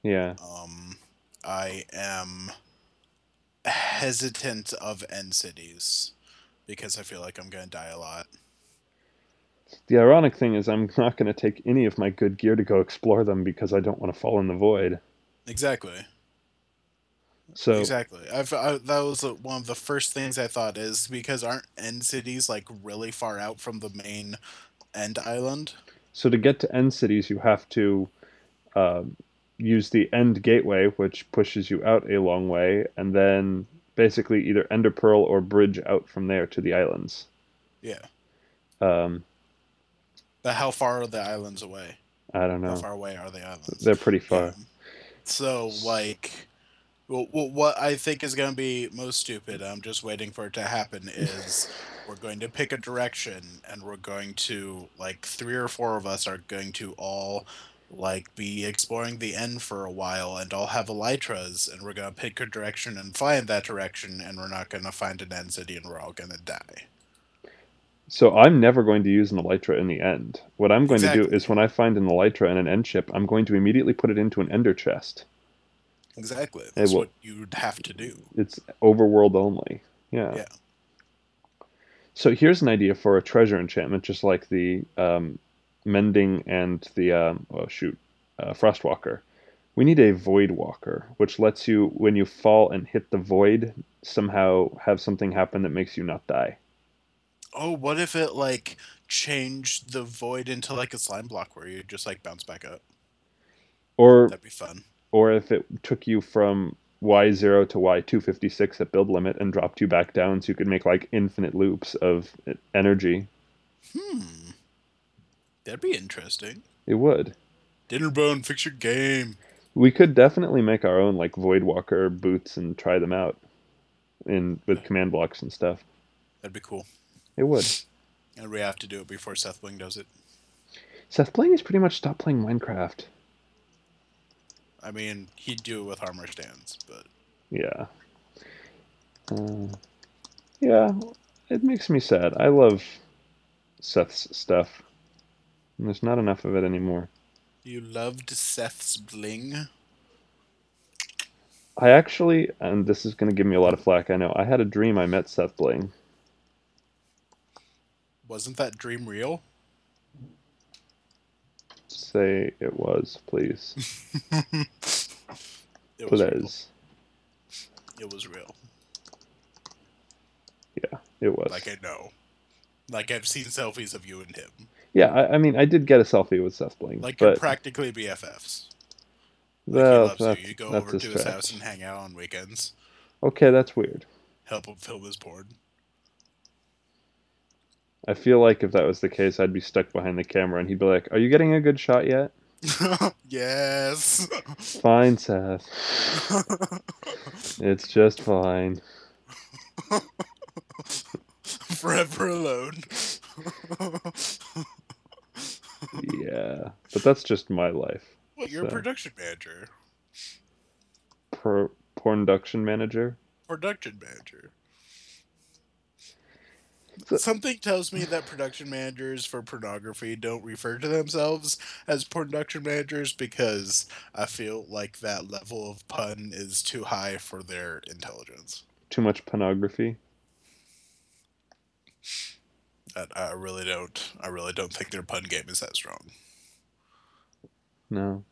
Yeah. Um, I am hesitant of end cities because I feel like I'm going to die a lot. The ironic thing is I'm not gonna take any of my good gear to go explore them because I don't want to fall in the void. Exactly. So Exactly. That was one of the first things I thought is because aren't end cities like really far out from the main end island? so to get to end cities you have to uh, use the end gateway, which pushes you out a long way, and then basically either ender pearl or bridge out from there to the islands. Yeah. Um, But how far are the islands away? I don't How know. far away are the islands? They're pretty Yeah. far. So like what I think is going to be most stupid, I'm just waiting for it to happen, is we're going to pick a direction and we're going to, like, three or four of us are going to all, like, be exploring the end for a while and all have elytras and we're going to pick a direction and fly in that direction and we're not going to find an end city and we're all going to die. So I'm never going to use an elytra in the end. What I'm going to do Exactly. is when I find an elytra in an end ship, I'm going to immediately put it into an ender chest. Exactly. It That's will. what you'd have to do. It's overworld only. Yeah. Yeah. So here's an idea for a treasure enchantment, just like the mending and the frostwalker. We need a void walker, which lets you, when you fall and hit the void, somehow have something happen that makes you not die. Oh, what if it, like, changed the void into like a slime block where you just like bounce back up? Or That'd be fun. or if it took you from Y0 to Y256 at build limit and dropped you back down so you could make like infinite loops of energy. Hmm. That'd be interesting. It would. Dinnerbone, fix your game. We could definitely make our own like Voidwalker boots and try them out in with command blocks and stuff. That'd be cool. It would. And we have to do it before Seth Wing does it. Seth playing has pretty much stopped playing Minecraft. I mean, he'd do it with armor stands, but Yeah. Uh, yeah. It makes me sad. I love Seth's stuff. And there's not enough of it anymore. you loved Seth's bling. I actually, and this is going to give me a lot of flack, I know. I had a dream I met Seth Bling. Wasn't that dream real? Say it was, please. It was real. Please. It was real. Yeah, it was. Like I know. Like I've seen selfies of you and him. Yeah, I mean, I did get a selfie with Seth Bling, Like you're but practically BFFs. Like he well, loves you. You go that's over a to his house stretch. and hang out on weekends. Okay, that's weird. Help him film his porn. I feel like if that was the case, I'd be stuck behind the camera and he'd be like, "Are you getting a good shot yet?" Yes. Fine, Seth. It's just fine. Forever alone. Yeah, but that's just my life. Well, you're a So, production manager. pornduction manager. Production manager. So, Something tells me that production managers for pornography don't refer to themselves as production managers because I feel like that level of pun is too high for their intelligence. too much pornography. I really don't. I really don't think their pun game is that strong No.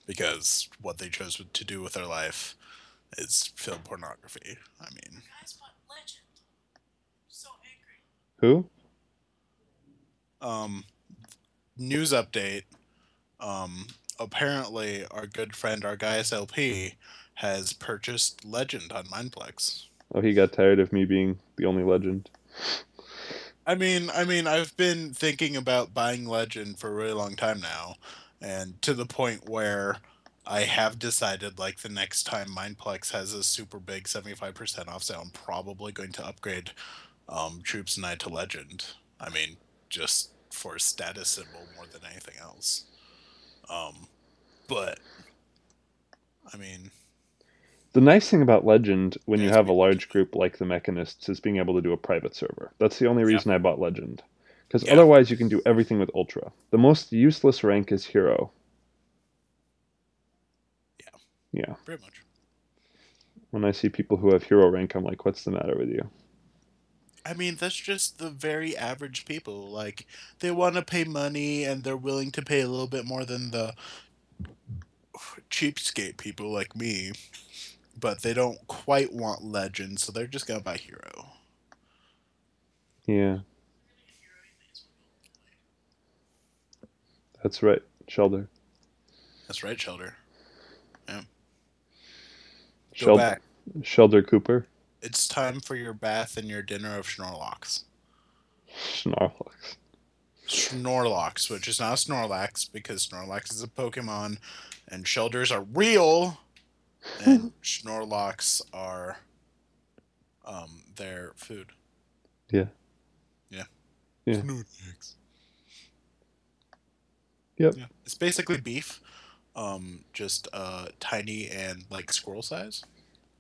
because what they chose to do with their life is film pornography. I mean, Who? um, news update. Apparently, our good friend, our guy SLP, has purchased Legend on Mindplex. Oh, he got tired of me being the only legend. I've been thinking about buying Legend for a really long time now, and to the point where I have decided, like, the next time Mindplex has a super big 75% off sale, I'm probably going to upgrade Troops and I to Legend. I mean, just for a status symbol more than anything else. But I mean, The nice thing about Legend, when you guys have a be large Legend. group like the Mechanists, is being able to do a private server. That's the only Yeah, reason I bought Legend. Because yeah, otherwise, you can do everything with Ultra. The most useless rank is Hero. yeah, Yeah. pretty much. When I see people who have Hero rank, I'm like, what's the matter with you? I mean, that's just the very average people. Like, they want to pay money and they're willing to pay a little bit more than the cheapskate people like me, but they don't quite want Legend, so they're just gonna buy Hero. Yeah, that's right, Shelder. That's right, Shelter. Yeah. Go Sheld back. Shelder Cooper. It's time for your bath and your dinner of Schnorlox. Snorlax. Snorlax, which is not a Snorlax because Snorlax is a Pokemon, and Shelters are real, and Snorlax are their food. Yeah, Yeah. yeah, Snorlax. yep. Yeah. It's basically beef, just tiny and like squirrel size.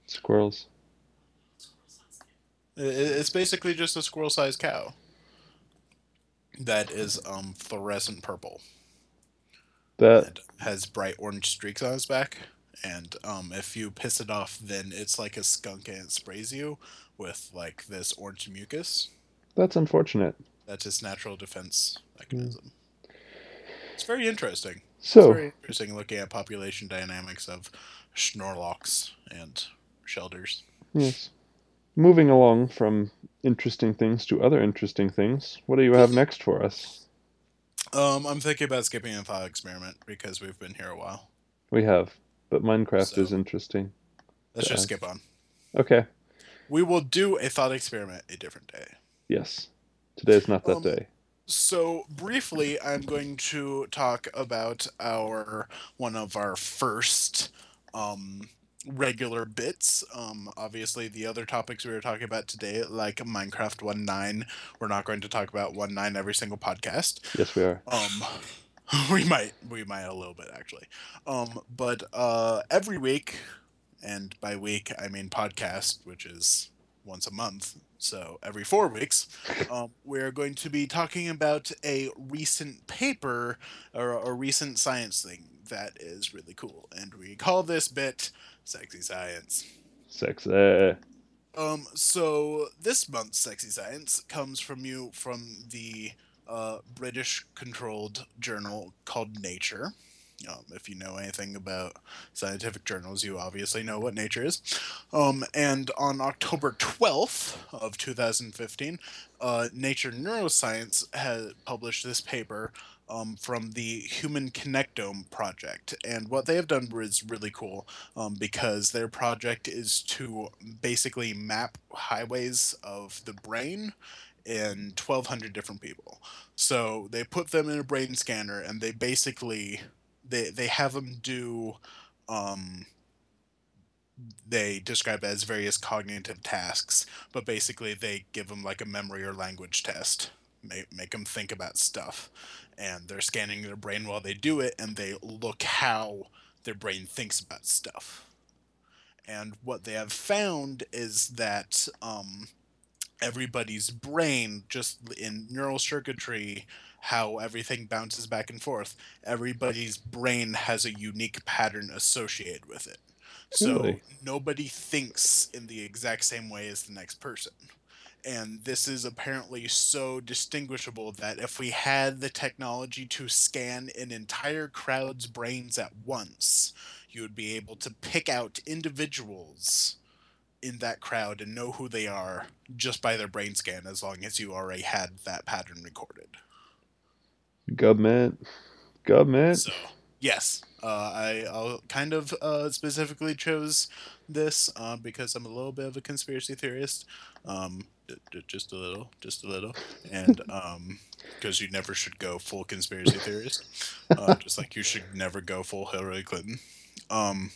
Squirrels. It's basically just a squirrel sized cow that is fluorescent purple That and has bright orange streaks on its back. And if you piss it off, then it's like a skunk and it sprays you with like this orange mucus. that's unfortunate. That's its natural defense Yeah. mechanism. It's very interesting. It's So, very interesting looking at population dynamics of Schnorlox and Shelders. yes, moving along from interesting things to other interesting things. What do you have next for us? I'm thinking about skipping a thought experiment because we've been here a while. We have, but Minecraft is So interesting let's to just skip us. on. Okay. We will do a thought experiment a different day. Yes. Today is not that Um, day. so briefly, I'm going to talk about our one of our first um, regular bits. Obviously, the other topics we were talking about today, like Minecraft 1.9, we're not going to talk about 1.9 every single podcast. Yes, we are. Um, we might a little bit actually. But every week, and by week I mean podcast, which is once a month, so every 4 weeks, we're going to be talking about a recent paper or a recent science thing that is really cool, and we call this bit "Sexy Science." Sexy. So this month's sexy science comes from the British-controlled journal called Nature. If you know anything about scientific journals, you obviously know what Nature is. And on October 12th of 2015, Nature Neuroscience had published this paper from the Human Connectome Project. And what they have done is really cool because their project is to basically map highways of the brain in 1,200 different people. So they put them in a brain scanner and they basically they have them do um, they describe it as various cognitive tasks, but basically they give them like a memory or language test, make them think about stuff, and they're scanning their brain while they do it, and they look how their brain thinks about stuff. And what they have found is that everybody's brain, just in neural circuitry, how everything bounces back and forth, everybody's brain has a unique pattern associated with it. So Really? nobody thinks in the exact same way as the next person. And this is apparently so distinguishable that if we had the technology to scan an entire crowd's brains at once, you would be able to pick out individuals in that crowd and know who they are just by their brain scan as long as you already had that pattern recorded. Government. Government. So, yes, I kind of specifically chose this because I'm a little bit of a conspiracy theorist. Just a little, just a little. And because you never should go full conspiracy theorist, just like you should never go full Hillary Clinton. Um,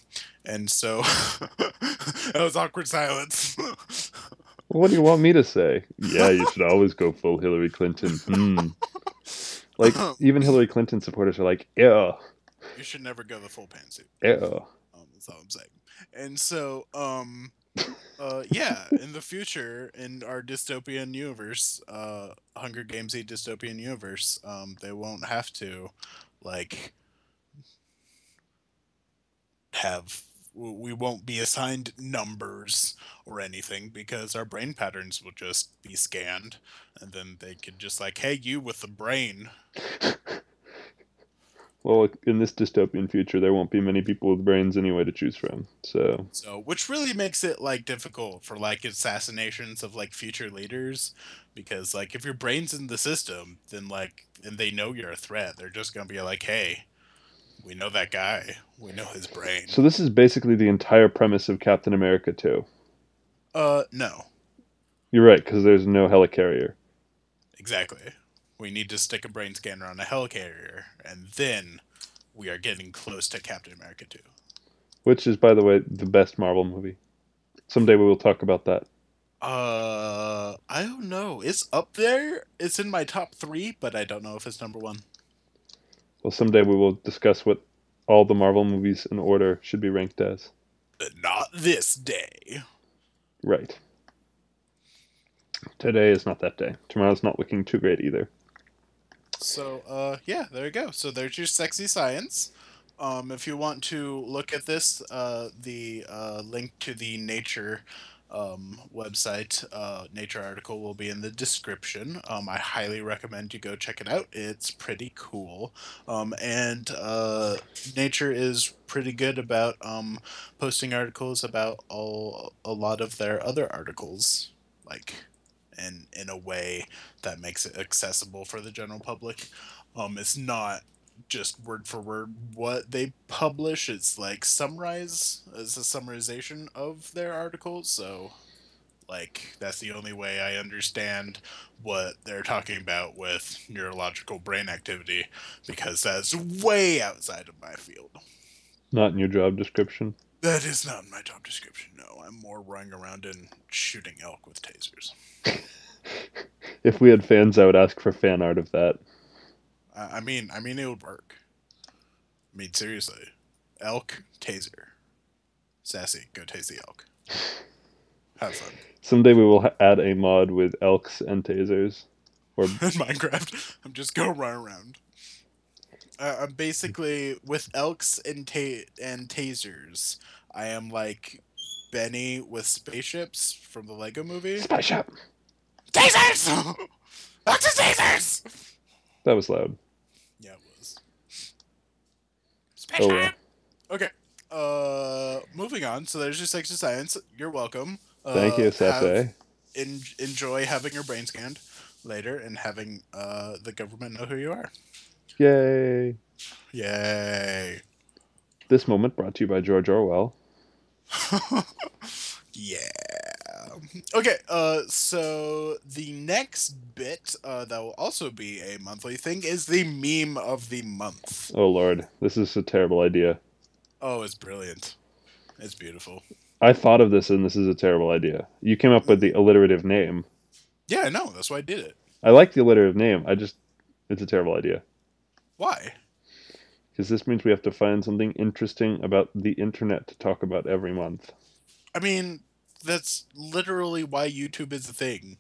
and so that was awkward silence. What do you want me to say? Yeah, you should always go full Hillary Clinton. Like, even Hillary Clinton supporters are like, ew, You should never go the full pantsuit. ew. That's all I'm saying. And so, yeah, in the future, in our dystopian universe, Hunger Gamesy dystopian universe, they won't have to, like, have. We won't be assigned numbers or anything because our brain patterns will just be scanned, and then they could just like, hey, you with the brain. Well, in this dystopian future, there won't be many people with brains anyway to choose from. So, So, which really makes it like difficult for like assassinations of like future leaders, because like if your brain's in the system, then like and they know you're a threat, they're just gonna be like, hey, we know that guy, we know his brain. so this is basically the entire premise of Captain America 2. No, You're right, because there's no helicarrier. exactly. We need to stick a brain scanner on a helicarrier, and then we are getting close to Captain America 2. Which is, by the way, the best Marvel movie. Someday we will talk about that. I don't know. It's up there. It's in my top three, but I don't know if it's number one. Well, someday we will discuss what all the Marvel movies in order should be ranked as. Not this day. Right. Today is not that day. Tomorrow's not looking too great either. So, yeah, there you go. So there's your sexy science. If you want to look at this, the link to the Nature website, Nature article will be in the description. I highly recommend you go check it out. It's pretty cool. And Nature is pretty good about posting articles about a lot of their other articles, like in a way that makes it accessible for the general public. It's not just word for word what they publish. It's like summarize as a summarization of their articles. So like that's the only way I understand what they're talking about with neurological brain activity because that's way outside of my field. Not in your job description. That is not in my job description. No, I'm more running around and shooting elk with tasers. If we had fans, I would ask for fan art of that. I mean, it would work. I mean, seriously, elk taser, sassy, go tase the elk. Have fun. Someday we will add a mod with elks and tasers. Or In Minecraft, I'm just gonna run around. I'm basically with elks and and tasers. I am like Benny with spaceships from the Lego Movie. spaceship. Tasers! Elks and tasers! That was loud. Yeah, it was. Oh well. Spaceship! Okay. Moving on. So there's your sexy science. You're welcome. Thank you, Have Sasse. enjoy having your brain scanned later and having the government know who you are. Yay! Yay! This moment brought to you by George Orwell. Yeah. Okay. So the next bit that will also be a monthly thing is the meme of the month. Oh lord, this is a terrible idea. Oh, it's brilliant. It's beautiful. I thought of this and this is a terrible idea. You came up with the alliterative name. Yeah, I know. That's why I did it. I like the alliterative name. It's a terrible idea. Why? Because this means we have to find something interesting about the internet to talk about every month. I mean, that's literally why YouTube is a thing.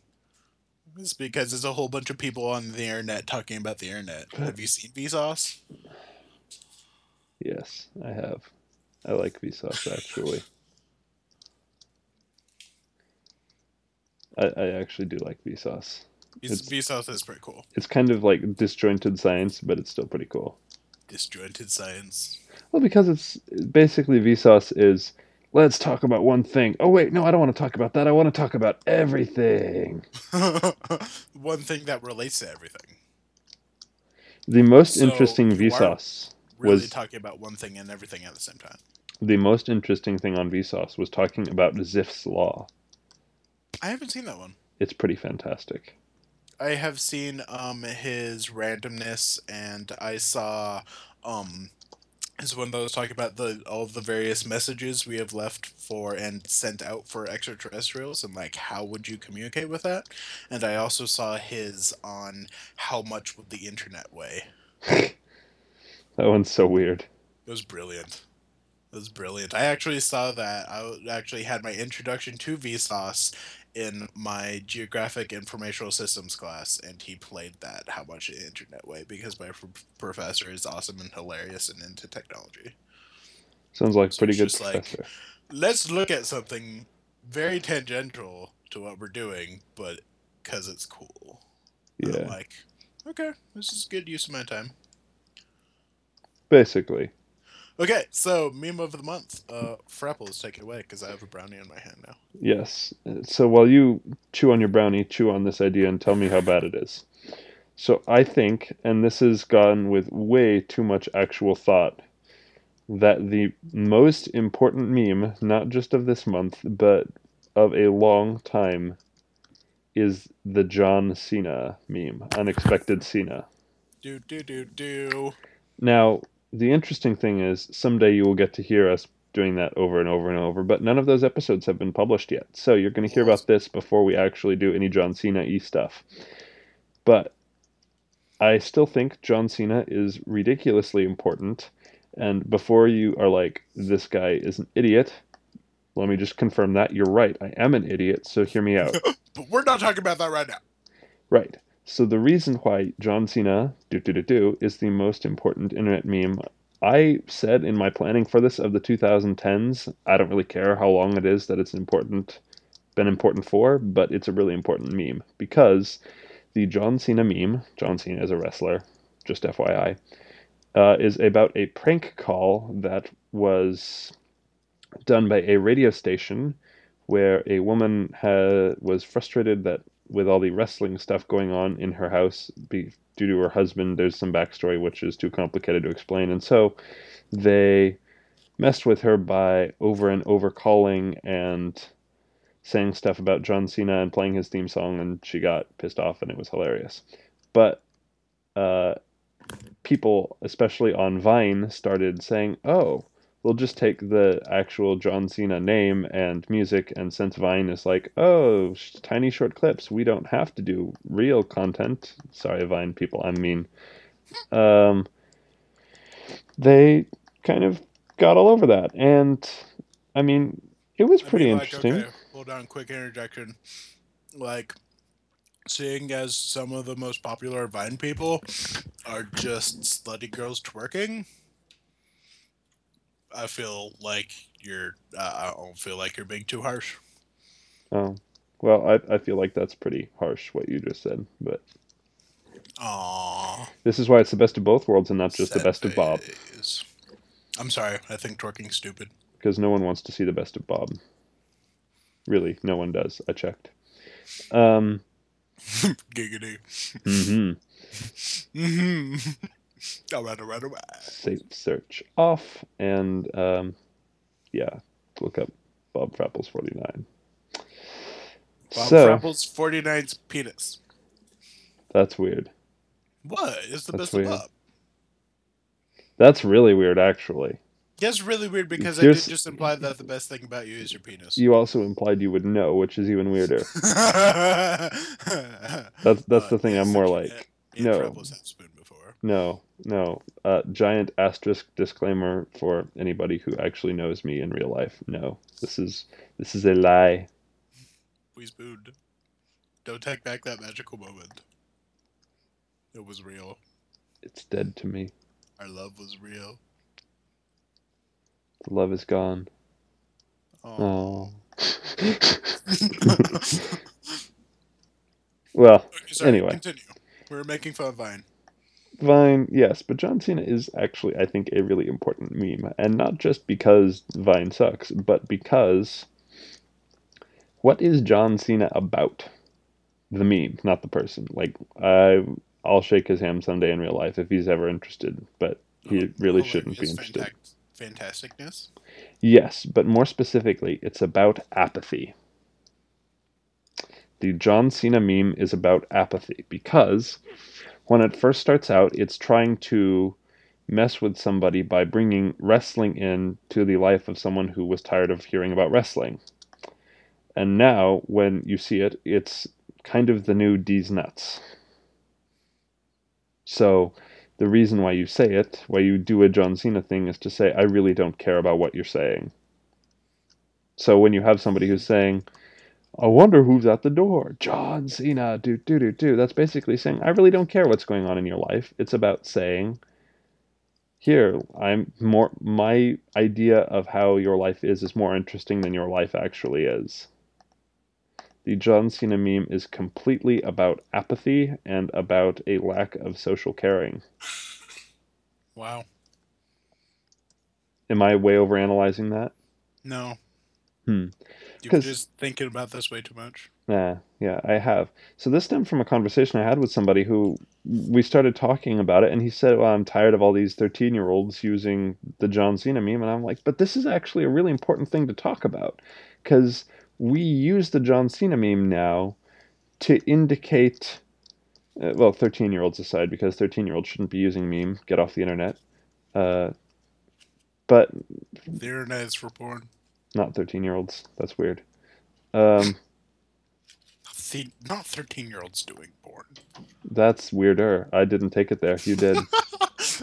It's because there's a whole bunch of people on the internet talking about the internet. Have you seen Vsauce? Yes, I have. I like Vsauce actually. I actually do like Vsauce. Vsauce is pretty cool. It's kind of like disjointed science, but it's still pretty cool. Disjointed science. Well, because it's basically Vsauce is let's talk about one thing. Oh wait, no, I don't want to talk about that. I want to talk about everything. One thing that relates to everything. The most So interesting you are Vsauce really was talking about one thing and everything at the same time. the most interesting thing on Vsauce was talking about Zipf's law. I haven't seen that one. It's pretty fantastic. I have seen his randomness, and I saw is one that was talking about the all of the various messages we have left for and sent out for extraterrestrials, and like how would you communicate with that. And I also saw his on how much would the internet weigh. That one's so weird. It was brilliant. It was brilliant. I actually saw that. Actually had my introduction to Vsauce in my geographic informational systems class, and he played that how much the internet weigh because my professor is awesome and hilarious and into technology. Sounds like a So pretty it's good just like, professor. let's look at something very tangential to what we're doing, but because it's cool. And I'm Yeah, like, okay, this is good use of my time. basically. Okay, so meme of the month. Frapples, take it away because I have a brownie in my hand now. Yes. So while you chew on your brownie, chew on this idea and tell me how bad it is. So I think, and this has gone with way too much actual thought, that the most important meme, not just of this month, but of a long time, is the John Cena meme, Unexpected Cena. Do do do do. Now, the interesting thing is, someday you will get to hear us doing that over and over and over, but none of those episodes have been published yet. So you're going to hear about Awesome. this before we actually do any John Cena y stuff. But I still think John Cena is ridiculously important. And before you are like, this guy is an idiot, let me just confirm that. You're right. I am an idiot, so hear me out. But we're not talking about that right now. Right. So the reason why John Cena is the most important internet meme, I said in my planning for this of the 2010s, I don't really care how long it is that it's important, been important for, but it's a really important meme because the John Cena meme, John Cena is a wrestler, just FYI, is about a prank call that was done by a radio station where a woman was frustrated that with all the wrestling stuff going on in her house due to her husband, there's some backstory which is too complicated to explain, and so they messed with her by over and over calling and saying stuff about John Cena and playing his theme song, and she got pissed off, and it was hilarious. But uh, people, especially on Vine, started saying, "Oh, we'll just take the actual John Cena name and music." And since Vine is like, "Oh, tiny short clips, we don't have to do real content." Sorry, Vine people, I'm mean. Um, they kind of got all over that, and I mean, it was I pretty mean, like, interesting. okay, hold on, quick interjection. Like, seeing as some of the most popular Vine people are just slutty girls twerking, I feel like you're. I don't feel like you're being too harsh. Oh, well, I feel like that's pretty harsh what you just said, but Aww, this is why it's the best of both worlds and not just the sad best of Bob, face. I'm sorry. I think twerking's stupid. because no one wants to see the best of Bob. Really, no one does. I checked. Um, Giggity. hmm Mm-hmm. All right, all right, all right. Safe search off, and yeah, look up Bob Frapples 49. Bob So Frapple's 49's penis. that's weird. What is the That's best of weird. Bob? That's really weird, actually. That's really weird because I did Here's just imply that the best thing about you is your penis. you also implied you would know, which is even weirder. uh, That's the thing. I'm yes, more and, like, and no, Frapple's have spoon before. no, no. Giant asterisk disclaimer for anybody who actually knows me in real life. No, this is a lie. We spooned. Don't take back that magical moment. It was real. It's dead to me. Our love was real. The love is gone. Oh. Oh. Well, Okay, sorry. anyway, Continue. We were making fun of Vine. Vine, yes, but John Cena is actually, I think, a really important meme, and not just because Vine sucks, but because what is John Cena about? The meme, not the person. Like I'll shake his hand someday in real life if he's ever interested, but he really shouldn't be Hilarious, interested. fantasticness. Yes, but more specifically, it's about apathy. The John Cena meme is about apathy because when it first starts out, it's trying to mess with somebody by bringing wrestling in to the life of someone who was tired of hearing about wrestling. And now, when you see it, it's kind of the new D's nuts. So, the reason why you say it, why you do a John Cena thing, is to say, I really don't care about what you're saying. So, when you have somebody who's Hmm. saying, I wonder who's at the door, John Cena, do, do, do, do, that's basically saying, I really don't care what's going on in your life. It's about saying, here, I'm more, my idea of how your life is more interesting than your life actually is. The John Cena meme is completely about apathy and about a lack of social caring. Wow. Am I way overanalyzing that? No, Hmm. you've Because, just thinking about this way too much. yeah, I have. So this stemmed from a conversation I had with somebody who we started talking about it, and he said, well, I'm tired of all these 13-year-olds using the John Cena meme. And I'm like, but this is actually a really important thing to talk about. Because we use the John Cena meme now to indicate, well, 13-year-olds aside, because 13-year-olds shouldn't be using meme, get off the internet. Uh, but The internet is for porn. not 13-year-olds. That's weird. Um, See, not 13-year-olds doing porn. that's weirder. I didn't take it there. You did.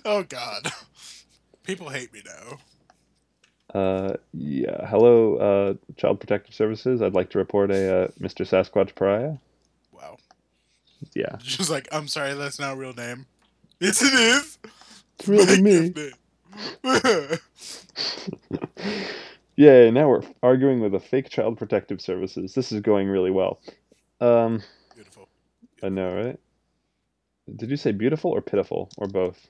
Oh God, people hate me now. Yeah. Hello, Child Protective Services. I'd like to report a Mr. Sasquatch pariah. Wow. Yeah. Just like, I'm sorry, that's not a real name. Yes, it is. It's It's my really gift me. name. Yeah, now we're arguing with a fake Child Protective Services. This is going really well. Um, Beautiful. I Beautiful. know, right? Did you say beautiful or pitiful or both?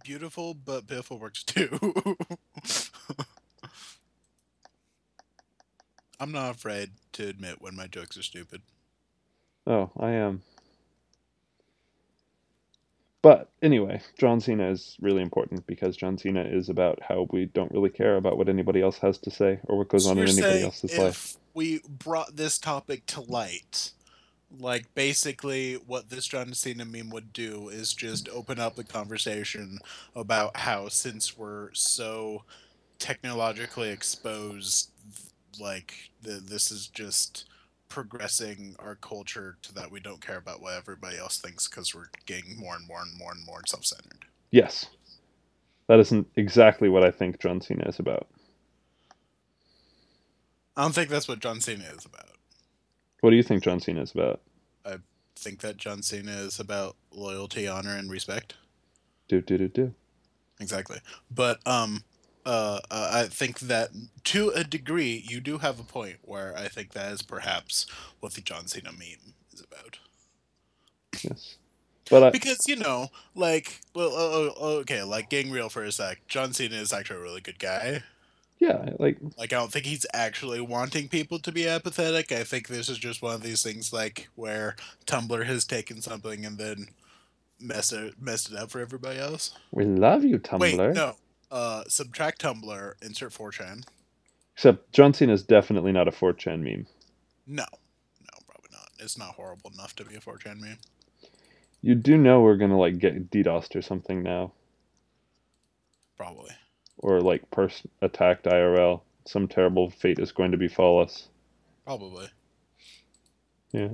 Beautiful, but pitiful works too. I'm not afraid to admit when my jokes are stupid. Oh, I am. But anyway, John Cena is really important because John Cena is about how we don't really care about what anybody else has to say or what goes So on in you're anybody saying else's life. if we brought this topic to light, like basically what this John Cena meme would do is just open up the conversation about how since we're so technologically exposed, like this is just progressing our culture to that we don't care about what everybody else thinks because we're getting more and more and more and more self-centered. Yes, that isn't exactly what I think John Cena is about. I don't think that's what John Cena is about. What do you think John Cena is about? I think that John Cena is about loyalty, honor, and respect. Do do do do. Exactly. But I think that to a degree, you do have a point where I think that is perhaps what the John Cena meme is about. Yes, but I Because like, well, okay, like getting real for a sec, John Cena is actually a really good guy. yeah, like Like, I don't think he's actually wanting people to be apathetic. I think this is just one of these things, like where Tumblr has taken something and then messed it up for everybody else. we love you, Wait, Tumblr. no. Subtract Tumblr, insert 4chan. Except John Cena is definitely not a 4chan meme. No, no, probably not. It's not horrible enough to be a 4chan meme. You do know we're gonna like get DDoSed or something now, Probably. or like person attacked IRL. Some terrible fate is going to befall us. Probably. Yeah.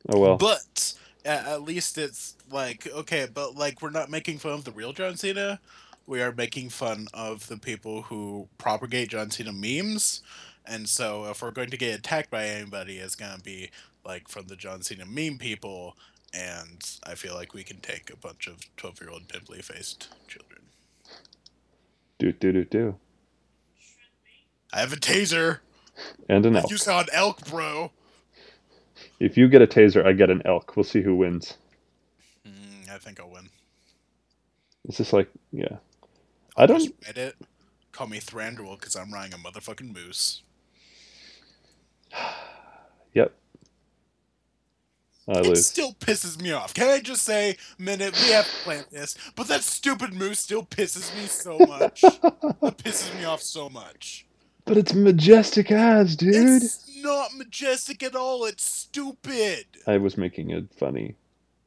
Oh well. But at least it's like okay, but like we're not making fun of the real John Cena. We are making fun of the people who propagate John Cena memes. And so if we're going to get attacked by anybody, it's gonna be like from the John Cena meme people. And I feel like we can take a bunch of 12-year-old pimply faced children. Do do do do. I have a taser. And an Like you elk. saw an elk, bro. If you get a taser, I get an elk. We'll see who wins. I think I'll win. It's just like, yeah. I'll I just don't. write it. Call me Thranduil because I'm riding a motherfucking moose. Yep, I It lose. still pisses me off. Can I just say, minute, we have to plan this, but that stupid moose still pisses me so much. That pisses me off so much. But it's majestic as, dude. It's not majestic at all. It's stupid. I was making it funny.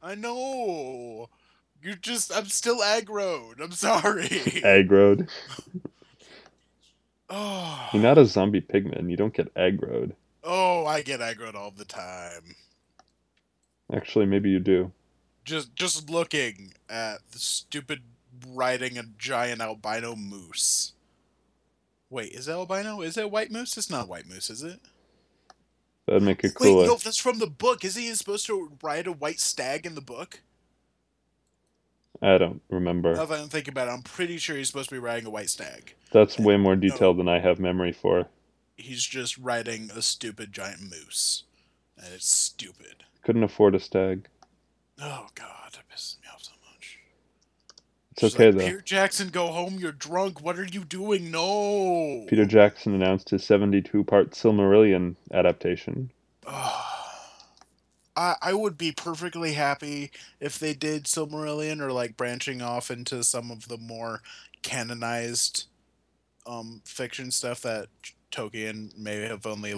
I know. I'm still aggroed. I'm sorry. Aggroed. You're not Oh, a zombie pigman. You don't get aggroed. oh, I get aggroed all the time. Actually, maybe you do. Just looking at the stupid riding a giant albino moose. Wait, is it albino? Is it a white moose? It's not a white moose, is it? That'd make it Wait, cooler. no, that's from the book. Isn't he supposed to ride a white stag in the book? I don't remember. Now that I'm thinking about it, I'm pretty sure he's supposed to be riding a white stag. That's And way more detailed no, than I have memory for. he's just riding a stupid giant moose. And it's stupid. Couldn't afford a stag. Oh god, that pisses me off so much. It's She's okay like, though. Peter Jackson, go home, you're drunk. What are you doing? No. Peter Jackson announced his 72-part Silmarillion adaptation. I would be perfectly happy if they did Silmarillion or like branching off into some of the more canonized fiction stuff that Tolkien may have only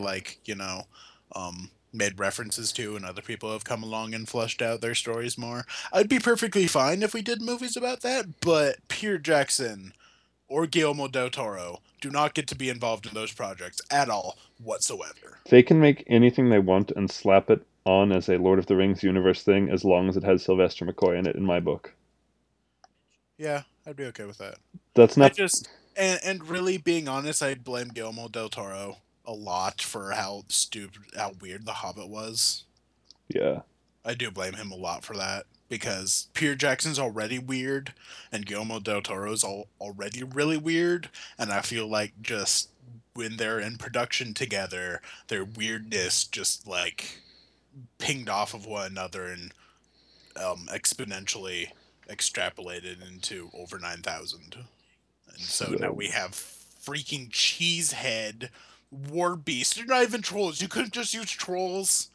made references to and other people have come along and fleshed out their stories more. I'd be perfectly fine if we did movies about that, but Peter Jackson or Guillermo del Toro do not get to be involved in those projects at all whatsoever. They can make anything they want and slap it on as a Lord of the Rings universe thing as long as it has Sylvester McCoy in it, in my book. Yeah, I'd be okay with that. That's I not. just and really being honest, I blame Guillermo del Toro a lot for how weird The Hobbit was. Yeah. I do blame him a lot for that because Peter Jackson's already weird and Guillermo del Toro's already really weird, and I feel like just when they're in production together, their weirdness just like pinged off of one another and exponentially extrapolated into over 9,000. And so now So, we have freaking Cheesehead, War Beast. They're not even trolls. You couldn't just use trolls.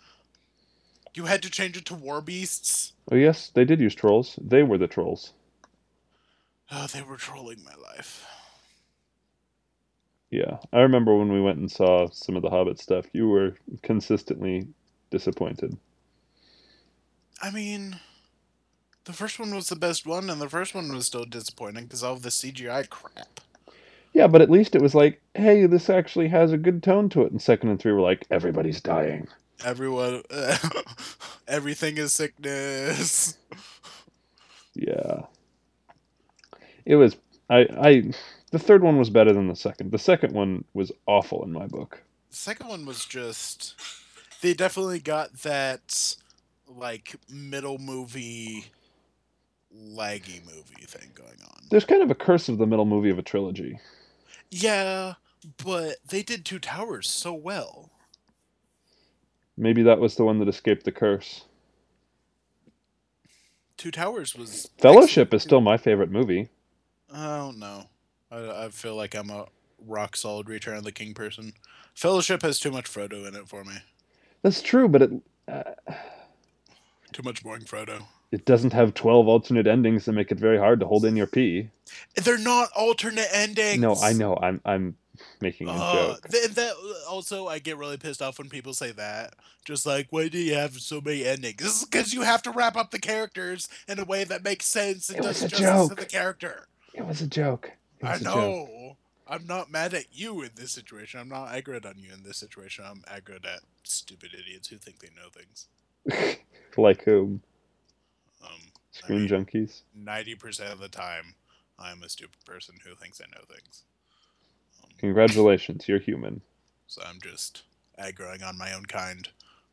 You had to change it to War Beasts. oh, yes, they did use trolls. They were the trolls. Oh, they were trolling my life. Yeah. I remember when we went and saw some of the Hobbit stuff, you were consistently disappointed. I mean, the first one was the best one, and the first one was still disappointing because all of the CGI crap. Yeah, but at least it was like, hey, this actually has a good tone to it. And second and three were like, everybody's dying. Everyone, everything is sickness. Yeah. It was. The third one was better than the second. The second one was awful in my book. The second one was just. They definitely got that, like, middle movie, laggy movie thing going on. There's kind of a curse of the middle movie of a trilogy. Yeah, but they did Two Towers so well. Maybe that was the one that escaped the curse. Two Towers was excellent Fellowship is too. still my favorite movie. I don't know. I feel like I'm a rock solid Return of the King person. Fellowship has too much Frodo in it for me. That's true, but Too much boring Frodo. it doesn't have 12 alternate endings that make it very hard to hold in your pee. They're not alternate No, I endings. know. I'm making a joke. That also I get really pissed off when people say that. Just like, why do you have so many endings? This is because you have to wrap up the characters in a way that makes sense and It was does a justice to the joke. character. It was a joke. It I was a joke. know. I'm not mad at you in this situation. I'm not aggroed on you in this situation. I'm aggroed at stupid idiots who think they know things. Like whom? I Screen mean, junkies. 90% of the time, I'm a stupid person who thinks I know things. Um, Congratulations, you're human. so I'm just aggroing on my own kind.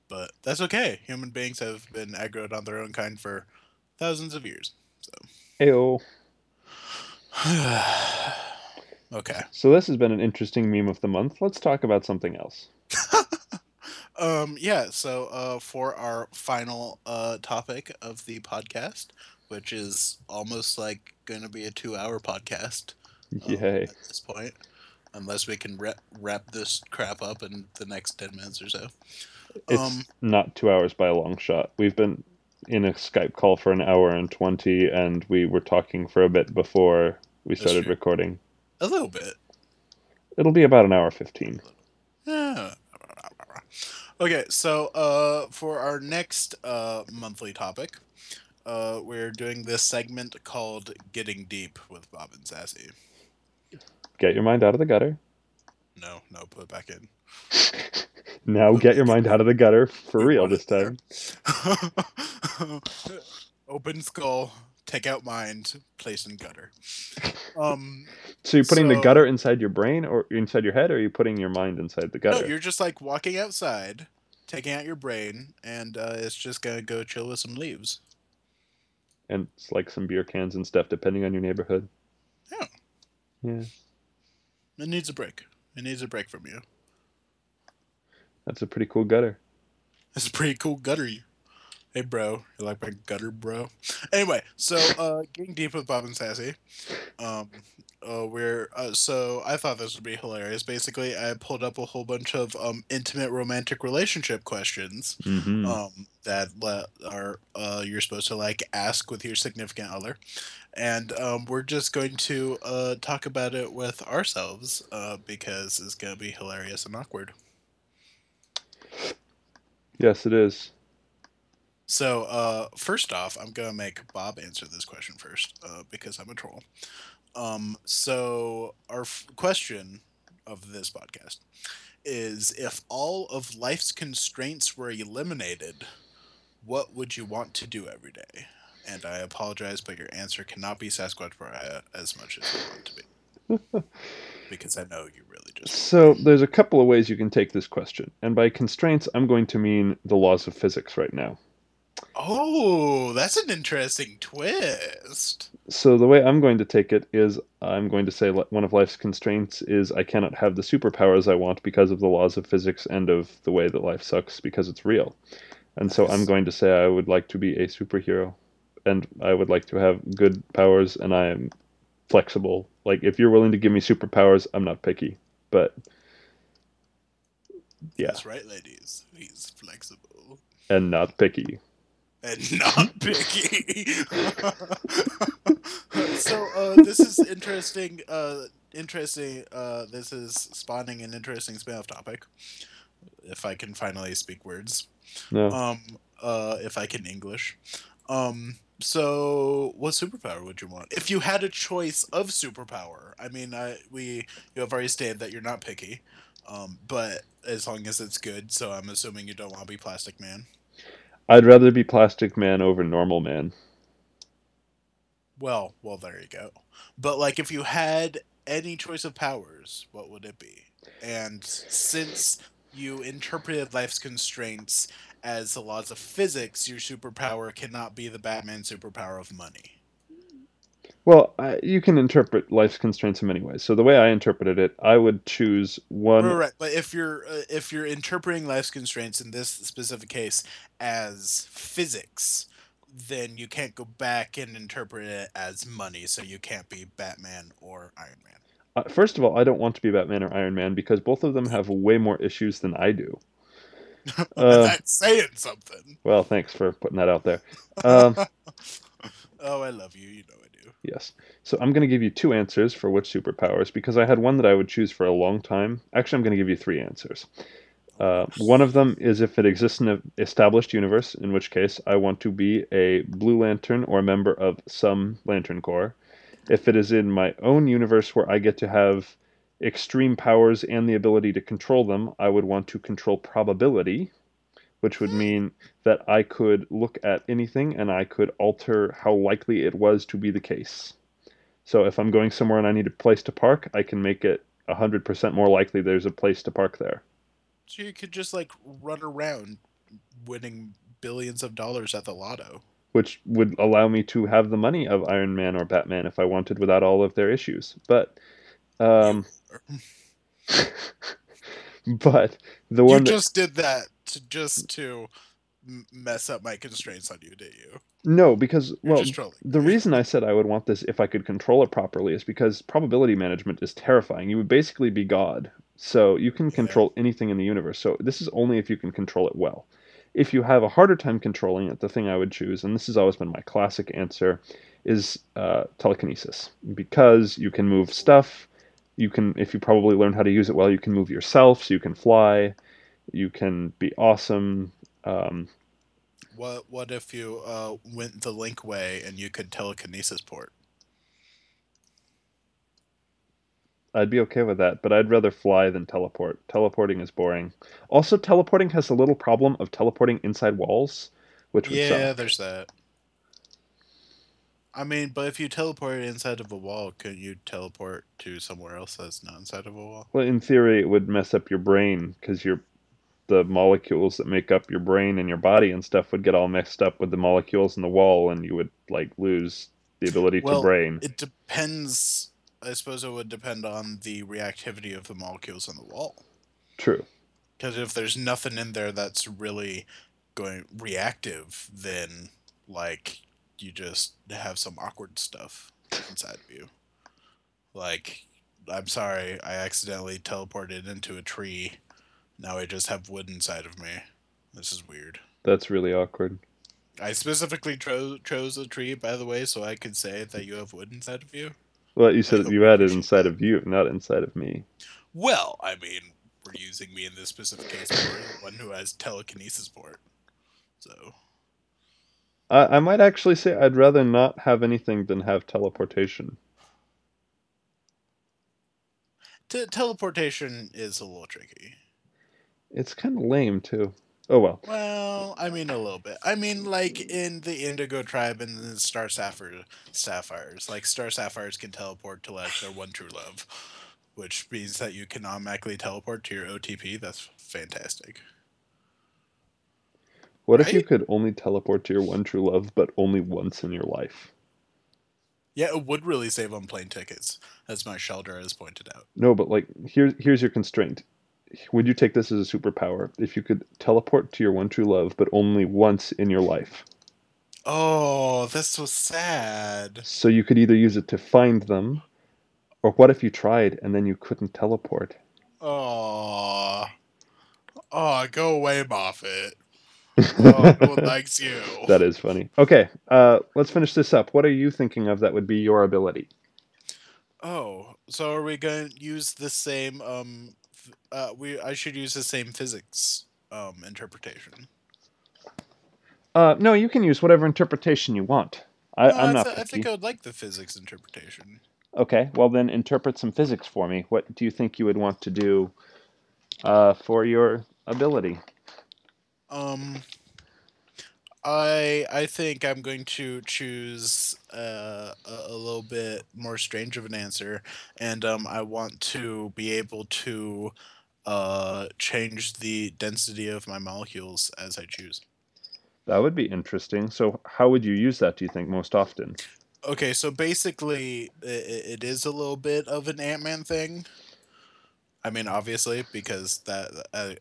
But that's okay. Human beings have been aggroed on their own kind for thousands of years. Ayo. So. Okay. So this has been an interesting meme of the month. Let's talk about something else. Yeah, so for our final topic of the podcast, which is almost like going to be a 2 hour podcast Yay. at this point, unless we can wrap this crap up in the next 10 minutes or so. Um, It's not 2 hours by a long shot. We've been in a Skype call for an hour and 20, and we were talking for a bit before we that's started true. recording. A little bit. It'll be about an hour 15. Yeah. Okay, so for our next monthly topic, we're doing this segment called "Getting Deep" with Bob and Sassy. Get your mind out of the gutter. No, no, put it back in. Now Put get your back in. mind out of the gutter for We real want it this there. time. Open skull, take out mind, place in gutter. Um, So you're putting the gutter so inside your brain or inside your head, or are you putting your mind inside the no, gutter? you're just like walking outside, taking out your brain, and it's just gonna go chill with some leaves. And it's like some beer cans and stuff, depending on your neighborhood. Yeah, Yeah, it needs a break. It needs a break from you. that's a pretty cool gutter. It's a pretty cool gutter. Hey, bro, you like my gutter, bro? Anyway, so getting deep with Bob and Sassy. Um, we're so I thought this would be hilarious. Basically, I pulled up a whole bunch of intimate romantic relationship questions, Mm-hmm. that are you're supposed to like ask with your significant other, and we're just going to talk about it with ourselves because it's gonna be hilarious and awkward. Yes, it is. So, first off, I'm gonna make Bob answer this question first, because I'm a troll. So our question of this podcast is: if all of life's constraints were eliminated, what would you want to do every day? And I apologize, but your answer cannot be Sasquatch Pariah as much as you want to be, because I know you really just want to So be. there's a couple of ways you can take this question. And by constraints, I'm going to mean the laws of physics right now. Oh, that's an interesting twist. So the way I'm going to take it is I'm going to say one of life's constraints is I cannot have the superpowers I want because of the laws of physics and of the way that life sucks because it's real. And so I'm Nice. going to say I would like to be a superhero and I would like to have good powers and I am flexible. Like if you're willing to give me superpowers, I'm not picky. But yeah, That's right, ladies. He's flexible and not picky. and not picky. So this is interesting. Interesting. This is spawning an interesting spin-off topic. If I can finally speak words. No. Um. If I can English. So what superpower would you want? If you had a choice of superpower, I mean, you have already stated that you're not picky. But as long as it's good, so I'm assuming you don't want to be Plastic Man. I'd rather be Plastic Man over Normal Man. Well, there you go. But like, if you had any choice of powers, what would it be? And since you interpreted life's constraints as the laws of physics, your superpower cannot be the Batman superpower of money. Well, you can interpret life's constraints in many ways. So the way I interpreted it, I would choose one. Right. But if you're interpreting life's constraints in this specific case as physics, then you can't go back and interpret it as money. So you can't be Batman or Iron Man. First of all, I don't want to be Batman or Iron Man because both of them have way more issues than I do. Uh, That's saying something. well, thanks for putting that out there. Um, Oh, I love you. You know I do. yes. So I'm going to give you two answers for which superpowers because I had one that I would choose for a long time. Actually, I'm going to give you three answers. Oh, One of gross. them is if it exists in an established universe, in which case I want to be a Blue Lantern or a member of some Lantern Corps. If it is in my own universe where I get to have extreme powers and the ability to control them, I would want to control probability, which would mean that I could look at anything and I could alter how likely it was to be the case. So if I'm going somewhere and I need a place to park, I can make it 100% more likely there's a place to park there, So you could just like run around winning billions of dollars at the lotto. which would allow me to have the money of Iron Man or Batman if I wanted without all of their issues. You Um, but the you one that just did that to just to mess up my constraints on you, did you? No, because, You're just well, trolling the me. reason I said I would want this if I could control it properly is because probability management is terrifying. You would basically be God. So you can Yeah. control anything in the universe. So this is only if you can control it well. If you have a harder time controlling it, the thing I would choose, and this has always been my classic answer, is telekinesis. Because you can move stuff. You can, if you probably learn how to use it well, you can move yourself, so you can fly. You can be awesome. Um, What if you went the Link way and you could telekinesis port? I'd be okay with that, but I'd rather fly than teleport. Teleporting is boring. Also, teleporting has the little problem of teleporting inside walls, which would Yeah, suck. there's that. I mean, but if you teleport inside of a wall, couldn't you teleport to somewhere else that's not inside of a wall? Well, in theory, it would mess up your brain because the molecules that make up your brain and your body and stuff would get all mixed up with the molecules in the wall, and you would like lose the ability to Well, brain. it depends. I suppose it would depend on the reactivity of the molecules on the wall. True. Because if there's nothing in there that's really going reactive, then like you just have some awkward stuff inside of you. Like, I'm sorry, I accidentally teleported into a tree. Now I just have wood inside of me. This is weird. That's really awkward. I specifically chose a tree, by the way, so I could say that you have wood inside of you. Well, you I said hope you you had it appreciate inside that. of you, not inside of me. Well, I mean, we're using me in this specific case, but you're the one who has telekinesis port. So, I might actually say I'd rather not have anything than have teleportation. teleportation is a little tricky. It's kind of lame too. Oh well. Well, I mean a little bit. I mean, like in the Indigo tribe and the Sapphires. Like Star Sapphires can teleport to like their one true love, which means that you can automatically teleport to your OTP. That's fantastic, What if you right? could only teleport to your one true love, but only once in your life? Yeah, it would really save on plane tickets, as my shelter has pointed out. No, but like here's your constraint. Would you take this as a superpower if you could teleport to your one true love, but only once in your life? Oh, that's so sad. So you could either use it to find them, or what if you tried and then you couldn't teleport? Oh, oh, go away, Moffat. Oh, no one likes you. That is funny. Okay, let's finish this up. What are you thinking of that would be your ability? Oh, so are we going to use the same we I should use the same physics interpretation. No, you can use whatever interpretation you want. I'm not I think picky. I would like the physics interpretation. Okay, well then interpret some physics for me. What do you think you would want to do for your ability? Um I think I'm going to choose a little bit more strange of an answer, and I want to be able to change the density of my molecules as I choose. That would be interesting. So, how would you use that, do you think, most often? Okay, so basically, it is a little bit of an Ant-Man thing. I mean, obviously, because that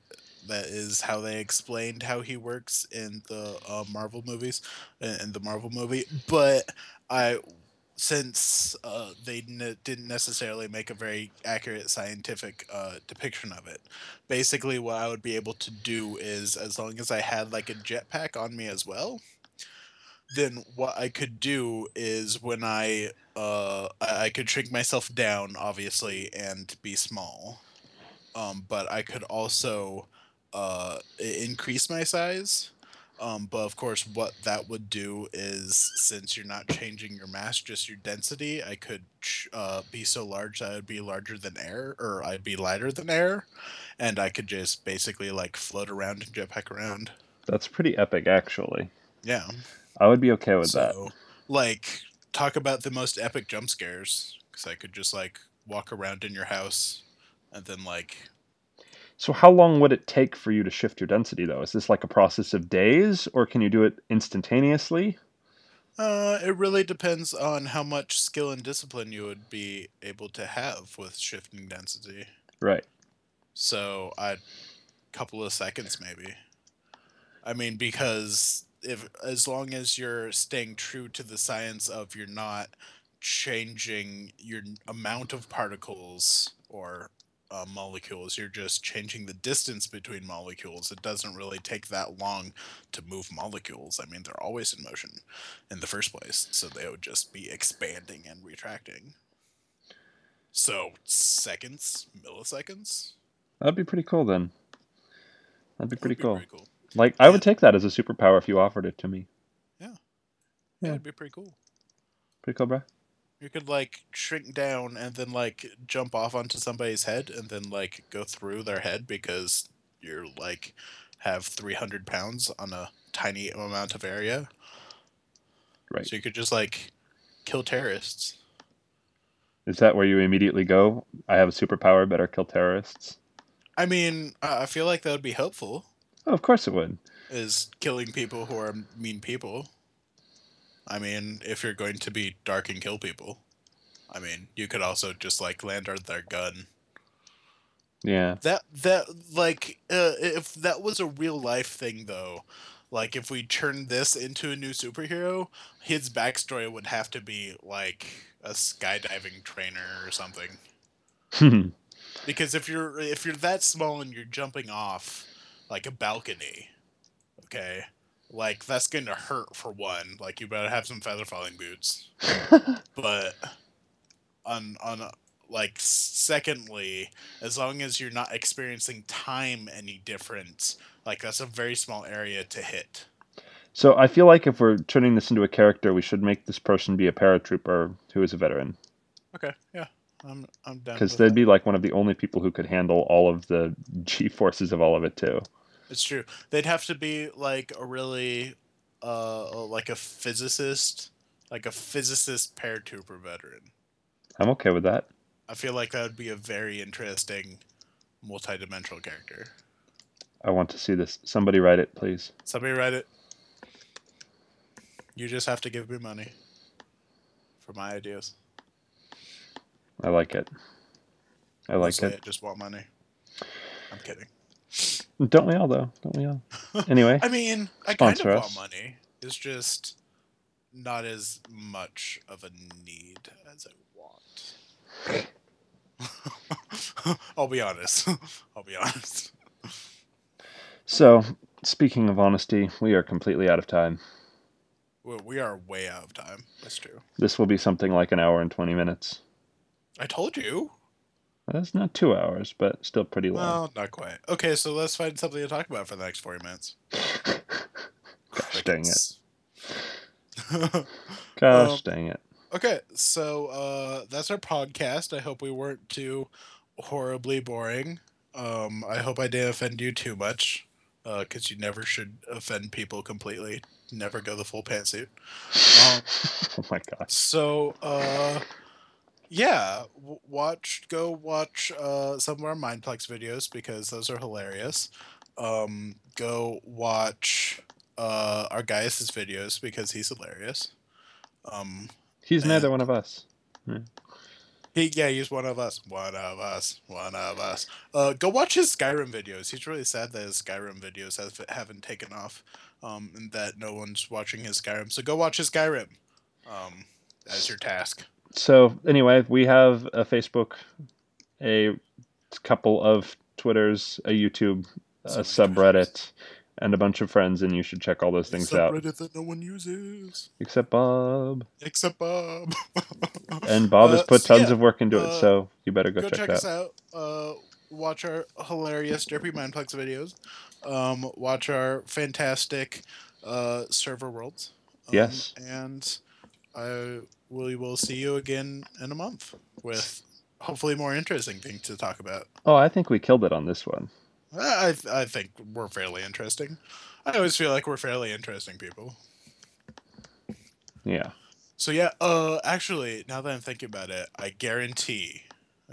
is how they explained how he works in the Marvel movies, in the Marvel movie. But I, since they didn't necessarily make a very accurate scientific depiction of it, basically what I would be able to do is, as long as I had like a jetpack on me as well, then what I could do is when I could shrink myself down, obviously, and be small. But I could also increase my size. But of course, what that would do is, since you're not changing your mass, just your density, I could be so large that I would be larger than air, or I'd be lighter than air, and I could just basically like float around and jetpack around. That's pretty epic, actually. Yeah. I would be okay with that. So, like, talk about the most epic jump scares, because I could just like walk around in your house, and then like So, how long would it take for you to shift your density, though? Is this like a process of days, or can you do it instantaneously? it really depends on how much skill and discipline you would be able to have with shifting density. Right. So, a couple of seconds maybe. I mean, because if as long as you're staying true to the science of you're not changing your amount of particles or molecules, you're just changing the distance between molecules. It doesn't really take that long to move molecules. I mean, they're always in motion in the first place, so they would just be expanding and retracting. So seconds, milliseconds, That'd be pretty cool then. That'd be that would pretty be cool. pretty cool. Like, I would And take that as a superpower if you offered it to me. yeah, yeah, Yeah, it'd be pretty cool. pretty cool, bro. You could like shrink down and then like jump off onto somebody's head and then like go through their head because you're like have 300 pounds on a tiny amount of area. Right. So you could just like kill terrorists. Is that where you immediately go? I have a superpower, better kill terrorists? I mean, I feel like that would be helpful, Oh, of course it would. is killing people who are mean people. I mean, if you're going to be dark and kill people, I mean, you could also just like land on their gun. Yeah. That like if that was a real life thing though, like if we turned this into a new superhero, his backstory would have to be like a skydiving trainer or something. Because if you're that small and you're jumping off like a balcony, okay, like that's gonna hurt for one. Like you better have some feather falling boots. But on like secondly, as long as you're not experiencing time any different, like that's a very small area to hit. So I feel like if we're turning this into a character, we should make this person be a paratrooper who is a veteran. Okay, yeah, I'm down Because with they'd that. be like one of the only people who could handle all of the G forces of all of it too. It's true. They'd have to be like a really like a physicist paratrooper veteran. I'm okay with that. I feel like that would be a very interesting multi-dimensional character. I want to see this. Somebody write it, please. Somebody write it. You just have to give me money for my ideas. I like it. I like Mostly it. I just want money. I'm kidding. Don't we all, though? Don't we all? Anyway, I mean, I kind sponsor of want us. money. It's just not as much of a need as I want. I'll be honest. I'll be honest. So, speaking of honesty, we are completely out of time. We are way out of time. That's true. This will be something like an hour and 20 minutes. I told you. That's not 2 hours, but still pretty long. Well, not quite. Okay, so let's find something to talk about for the next 40 minutes. Gosh dang it. Crickets. Gosh dang it. Okay, so that's our podcast. I hope we weren't too horribly boring. I hope I didn't offend you too much, because you never should offend people completely. Never go the full pantsuit. Um, Oh my gosh. so yeah, go watch some of our Mindplex videos because those are hilarious. Go watch our Gaius's videos because he's hilarious. Um, He's neither and one of us. he's one of us. One of us. One of us. Go watch his Skyrim videos. He's really sad that his Skyrim videos haven't taken off, and that no one's watching his Skyrim. So go watch his Skyrim, as your task. So, anyway, we have a Facebook, a couple of Twitters, a YouTube, a So many Twitters. subreddit, and a bunch of friends, and you should check all those A things out. subreddit that no one uses Except Bob. except Bob. And Bob has put So tons yeah, of work into it, uh, so you better go go check check us that. out. Watch our hilarious Derpy Mindplex videos. Watch our fantastic server worlds. Yes. And we will see you again in a month with hopefully more interesting things to talk about. Oh, I think we killed it on this one. I think we're fairly interesting. I always feel like we're fairly interesting people. Yeah. So yeah, actually, now that I'm thinking about it, I guarantee,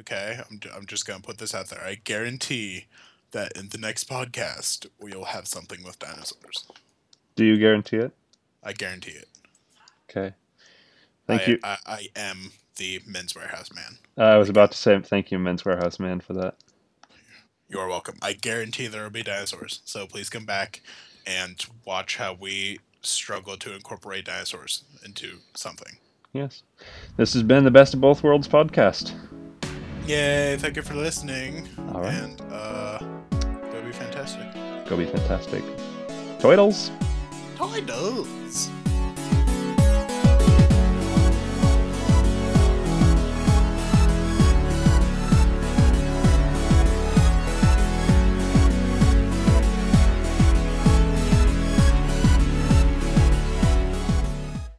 okay, I'm just gonna put this out there. I guarantee that in the next podcast we'll have something with dinosaurs. Do you guarantee it? I guarantee it. Okay. Thank you. I am the Men's Warehouse man. I was Like you. about to say thank you, Men's Warehouse Man, for that. You are welcome. I guarantee there will be dinosaurs. So please come back and watch how we struggle to incorporate dinosaurs into something. Yes. This has been the Best of Both Worlds podcast. Yay, thank you for listening. All right. And go be fantastic. Go be fantastic. Toidles! Toidles!